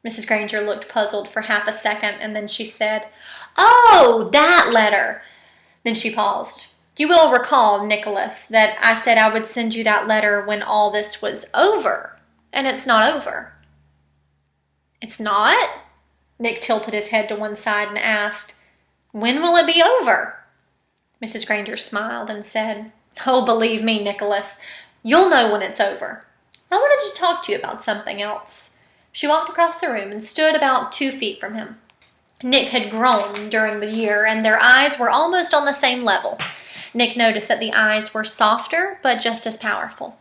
Mrs. Granger looked puzzled for half a second, and then she said, "Oh, that letter." Then she paused. "You will recall, Nicholas, that I said I would send you that letter when all this was over, and it's not over." "It's not?" Nick tilted his head to one side and asked, "When will it be over?" Mrs. Granger smiled and said, "Oh, believe me, Nicholas, you'll know when it's over. I wanted to talk to you about something else." She walked across the room and stood about 2 feet from him. Nick had grown during the year, and their eyes were almost on the same level. Nick noticed that the eyes were softer, but just as powerful.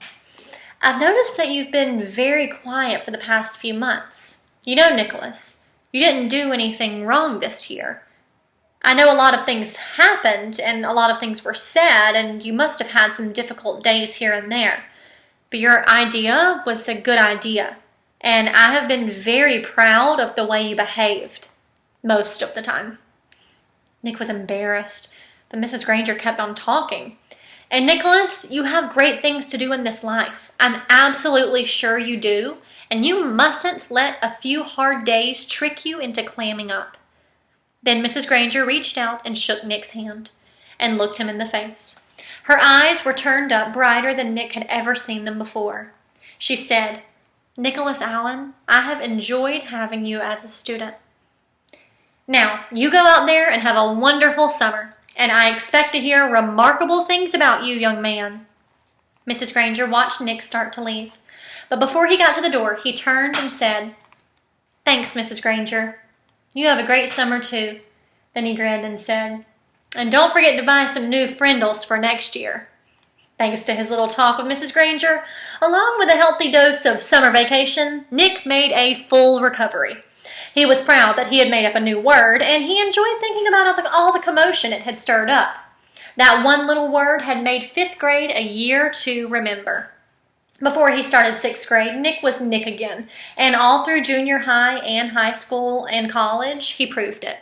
I've noticed that you've been very quiet for the past few months. You know, Nicholas, you didn't do anything wrong this year. I know a lot of things happened and a lot of things were said, and you must have had some difficult days here and there. But your idea was a good idea, and I have been very proud of the way you behaved most of the time. Nick was embarrassed, but Mrs. Granger kept on talking. And Nicholas, you have great things to do in this life. I'm absolutely sure you do, and you mustn't let a few hard days trick you into clamming up. Then Mrs. Granger reached out and shook Nick's hand and looked him in the face. Her eyes were turned up brighter than Nick had ever seen them before. She said, "Nicholas Allen, I have enjoyed having you as a student. Now, you go out there and have a wonderful summer, and I expect to hear remarkable things about you, young man." Mrs. Granger watched Nick start to leave, but before he got to the door, he turned and said, "Thanks, Mrs. Granger. You have a great summer, too." Then he grinned and said, "And don't forget to buy some new Frindles for next year." Thanks to his little talk with Mrs. Granger, along with a healthy dose of summer vacation, Nick made a full recovery. He was proud that he had made up a new word, and he enjoyed thinking about all the commotion it had stirred up. That one little word had made 5th grade a year to remember. Before he started 6th grade, Nick was Nick again, and all through junior high and high school and college, he proved it.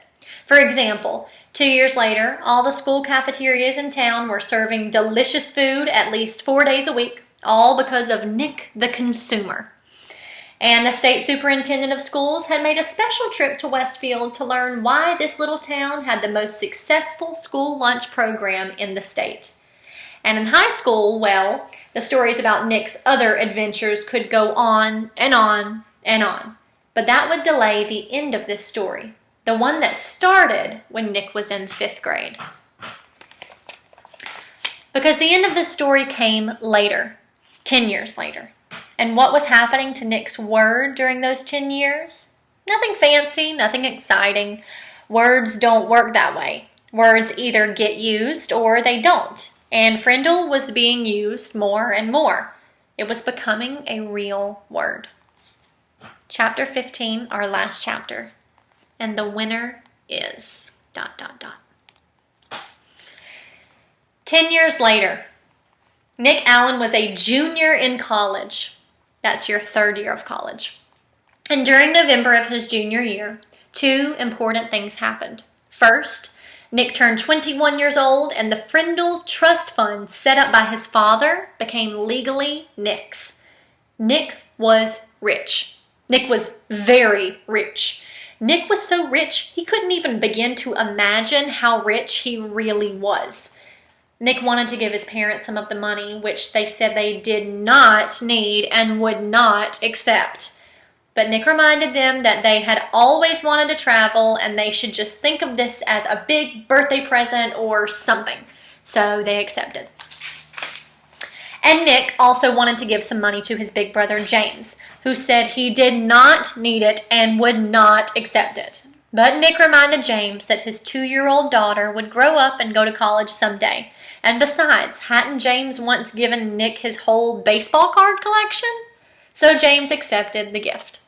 For example, 2 years later, all the school cafeterias in town were serving delicious food at least 4 days a week, all because of Nick the consumer. And the state superintendent of schools had made a special trip to Westfield to learn why this little town had the most successful school lunch program in the state. And in high school, well, the stories about Nick's other adventures could go on and on and on. But that would delay the end of this story, the one that started when Nick was in 5th grade. Because the end of this story came later, 10 years later. And what was happening to Nick's word during those 10 years? Nothing fancy, nothing exciting. Words don't work that way. Words either get used or they don't. And Frindle was being used more and more. It was becoming a real word. Chapter 15, our last chapter. And the winner is... 10 years later, Nick Allen was a junior in college. That's your 3rd year of college. And during November of his junior year, 2 important things happened. First, Nick turned 21 years old, and the Frindle Trust Fund set up by his father became legally Nick's. Nick was rich. Nick was very rich. Nick was so rich, he couldn't even begin to imagine how rich he really was. Nick wanted to give his parents some of the money, which they said they did not need and would not accept. But Nick reminded them that they had always wanted to travel and they should just think of this as a big birthday present or something. So they accepted. And Nick also wanted to give some money to his big brother James, who said he did not need it and would not accept it. But Nick reminded James that his 2-year-old daughter would grow up and go to college someday. And besides, hadn't James once given Nick his whole baseball card collection? So James accepted the gift.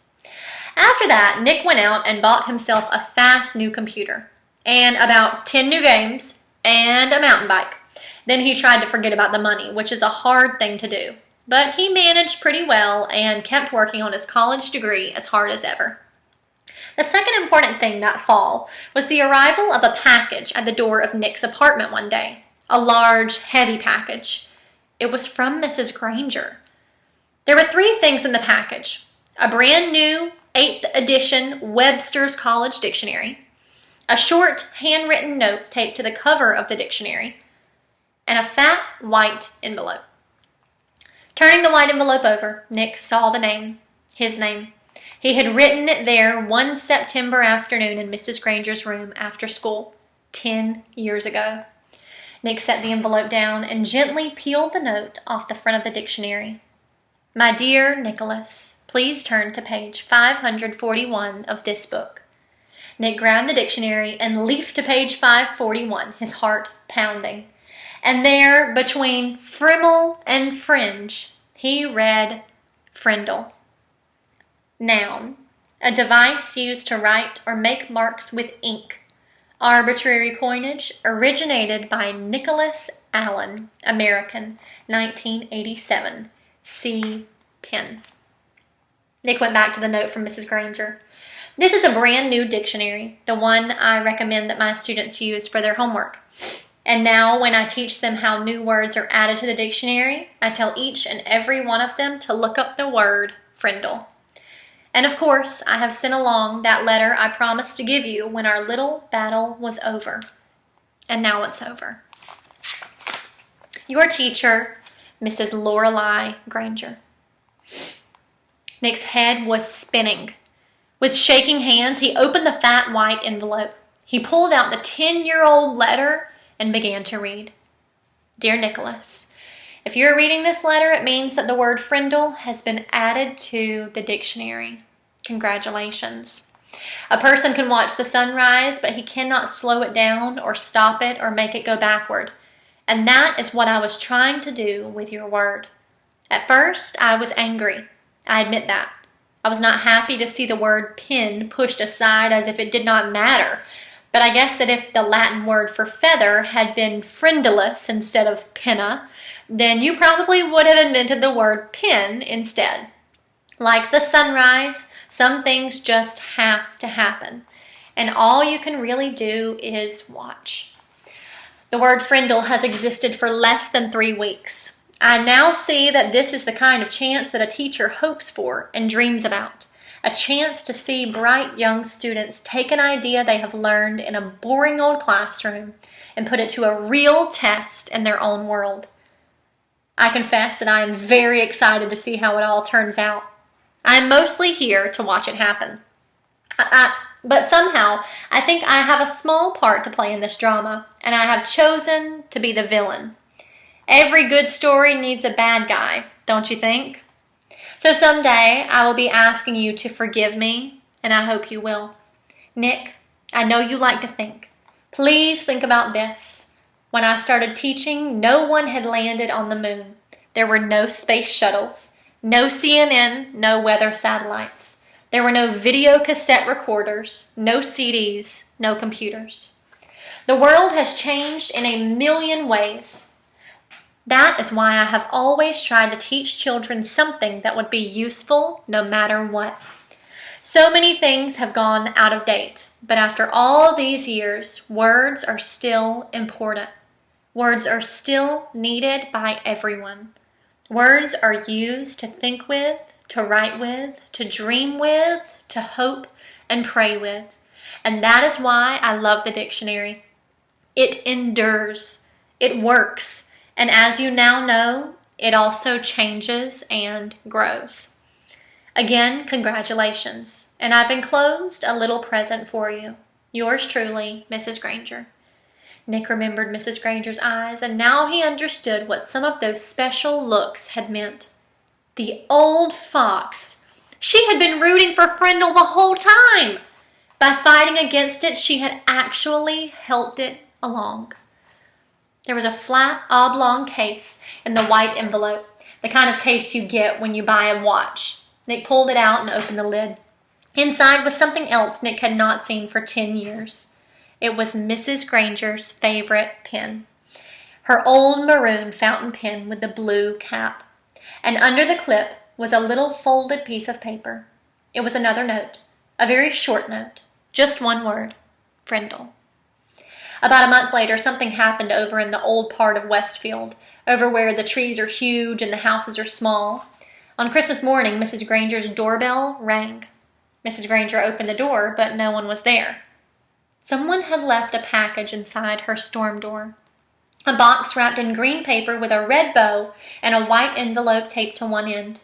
After that, Nick went out and bought himself a fast new computer, and about 10 new games, and a mountain bike. Then he tried to forget about the money, which is a hard thing to do. But he managed pretty well and kept working on his college degree as hard as ever. The second important thing that fall was the arrival of a package at the door of Nick's apartment one day. A large, heavy package. It was from Mrs. Granger. There were 3 things in the package. A brand new 8th edition Webster's College Dictionary, a short handwritten note taped to the cover of the dictionary, and a fat white envelope. Turning the white envelope over, Nick saw the name, his name. He had written it there one September afternoon in Mrs. Granger's room after school, 10 years ago. Nick set the envelope down and gently peeled the note off the front of the dictionary. "My dear Nicholas, please turn to page 541 of this book." Nick grabbed the dictionary and leafed to page 541, his heart pounding. And there, between frimmel and fringe, He read Frindle. Noun, a device used to write or make marks with ink. Arbitrary coinage, originated by Nicholas Allen, American, 1987. See pen. Nick went back to the note from Mrs. Granger. This is a brand new dictionary, the one I recommend that my students use for their homework. And now when I teach them how new words are added to the dictionary, I tell each and every one of them to look up the word Frindle. And of course, I have sent along that letter I promised to give you when our little battle was over. And now it's over. Your teacher, Mrs. Lorelei Granger. Nick's head was spinning. With shaking hands, he opened the fat white envelope. He pulled out the 10-year-old letter and began to read. Dear Nicholas, if you're reading this letter, it means that the word Frindle has been added to the dictionary. Congratulations. A person can watch the sun rise, but he cannot slow it down or stop it or make it go backward. And that is what I was trying to do with your word. At first, I was angry. I admit that. I was not happy to see the word pin pushed aside as if it did not matter. But I guess that if the Latin word for feather had been frindulus instead of pinna, then you probably would have invented the word pin instead. Like the sunrise, some things just have to happen. And all you can really do is watch. The word frindle has existed for less than 3 weeks. I now see that this is the kind of chance that a teacher hopes for and dreams about. A chance to see bright young students take an idea they have learned in a boring old classroom and put it to a real test in their own world. I confess that I am very excited to see how it all turns out. I am mostly here to watch it happen. But somehow, I think I have a small part to play in this drama, and I have chosen to be the villain. Every good story needs a bad guy, don't you think? So someday, I will be asking you to forgive me, and I hope you will. Nick, I know you like to think. Please think about this. When I started teaching, no one had landed on the moon. There were no space shuttles, no CNN, no weather satellites. There were no video cassette recorders, no CDs, no computers. The world has changed in a million ways. That is why I have always tried to teach children something that would be useful no matter what. So many things have gone out of date, but after all these years, words are still important. Words are still needed by everyone. Words are used to think with, to write with, to dream with, to hope and pray with. And that is why I love the dictionary. It endures. It works. And as you now know, it also changes and grows. Again, congratulations. And I've enclosed a little present for you. Yours truly, Mrs. Granger. Nick remembered Mrs. Granger's eyes, and now he understood what some of those special looks had meant. The old fox. She had been rooting for Frindle the whole time. By fighting against it, she had actually helped it along. There was a flat, oblong case in the white envelope, the kind of case you get when you buy a watch. Nick pulled it out and opened the lid. Inside was something else Nick had not seen for 10 years. It was Mrs. Granger's favorite pen. Her old maroon fountain pen with the blue cap. And under the clip was a little folded piece of paper. It was another note, a very short note, just one word, Frindle. About a month later, something happened over in the old part of Westfield, over where the trees are huge and the houses are small. On Christmas morning, Mrs. Granger's doorbell rang. Mrs. Granger opened the door, but no one was there. Someone had left a package inside her storm door. A box wrapped in green paper with a red bow and a white envelope taped to one end.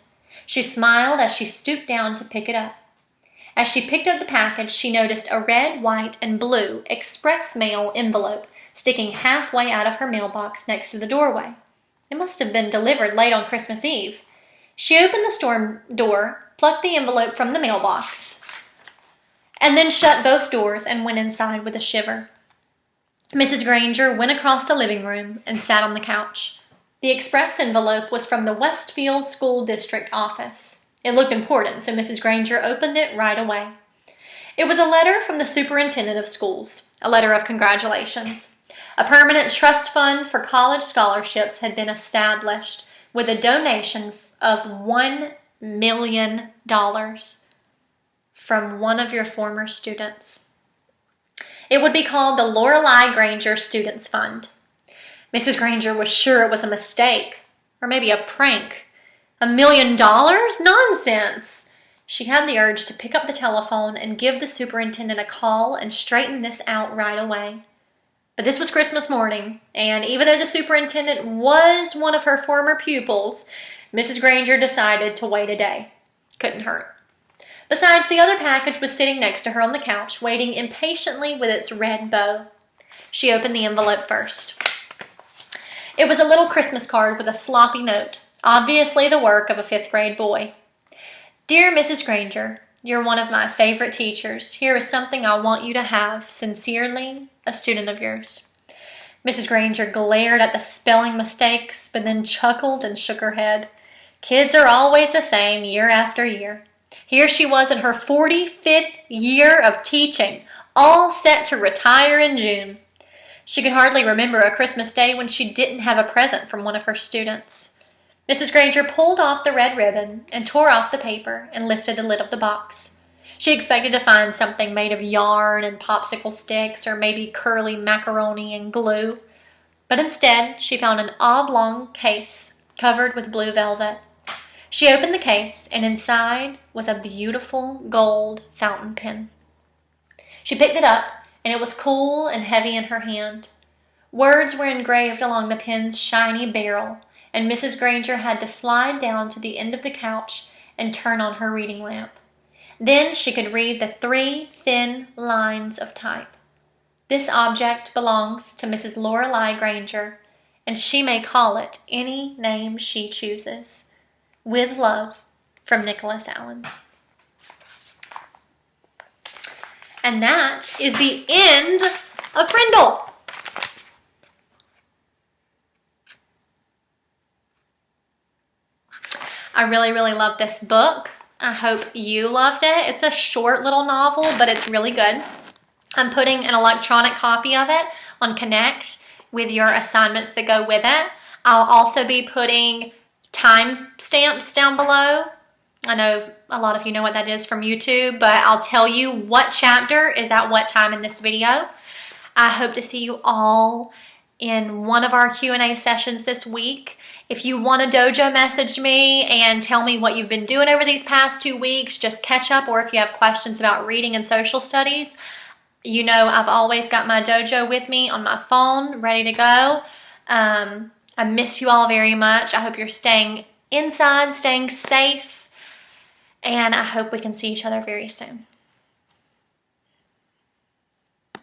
She smiled as she stooped down to pick it up. As she picked up the package, she noticed a red, white, and blue express mail envelope sticking halfway out of her mailbox next to the doorway. It must have been delivered late on Christmas Eve. She opened the storm door, plucked the envelope from the mailbox, and then shut both doors and went inside with a shiver. Mrs. Granger went across the living room and sat on the couch. The express envelope was from the Westfield School District office. It looked important, so Mrs. Granger opened it right away. It was a letter from the superintendent of schools, a letter of congratulations. A permanent trust fund for college scholarships had been established with a donation of $1 million from one of your former students. It would be called the Lorelei Granger Students Fund. Mrs. Granger was sure it was a mistake, or maybe a prank. $1 million? Nonsense! She had the urge to pick up the telephone and give the superintendent a call and straighten this out right away. But this was Christmas morning, and even though the superintendent was one of her former pupils, Mrs. Granger decided to wait a day. Couldn't hurt. Besides, the other package was sitting next to her on the couch, waiting impatiently with its red bow. She opened the envelope first. It was a little Christmas card with a sloppy note, obviously the work of a 5th grade boy. Dear Mrs. Granger, you're one of my favorite teachers. Here is something I want you to have. Sincerely, a student of yours. Mrs. Granger glared at the spelling mistakes, but then chuckled and shook her head. Kids are always the same year after year. Here she was in her 45th year of teaching, all set to retire in June. She could hardly remember a Christmas day when she didn't have a present from one of her students. Mrs. Granger pulled off the red ribbon and tore off the paper and lifted the lid of the box. She expected to find something made of yarn and popsicle sticks or maybe curly macaroni and glue. But instead, she found an oblong case covered with blue velvet. She opened the case, and inside was a beautiful gold fountain pen. She picked it up, and it was cool and heavy in her hand. Words were engraved along the pen's shiny barrel, and Mrs. Granger had to slide down to the end of the couch and turn on her reading lamp. Then she could read the 3 thin lines of type. This object belongs to Mrs. Lorelei Granger, and she may call it any name she chooses. With love, from Nicholas Allen. And that is the end of Frindle. I really, really love this book. I hope you loved it. It's a short little novel, but it's really good. I'm putting an electronic copy of it on Connect with your assignments that go with it. I'll also be putting time stamps down below. I know a lot of you know what that is from YouTube, but I'll tell you what chapter is at what time in this video. I hope to see you all in one of our Q&A sessions this week. If you want to dojo message me and tell me what you've been doing over these past 2 weeks, just catch up, or if you have questions about reading and social studies, you know I've always got my dojo with me on my phone, ready to go. I miss you all very much. I hope you're staying inside, staying safe, and I hope we can see each other very soon.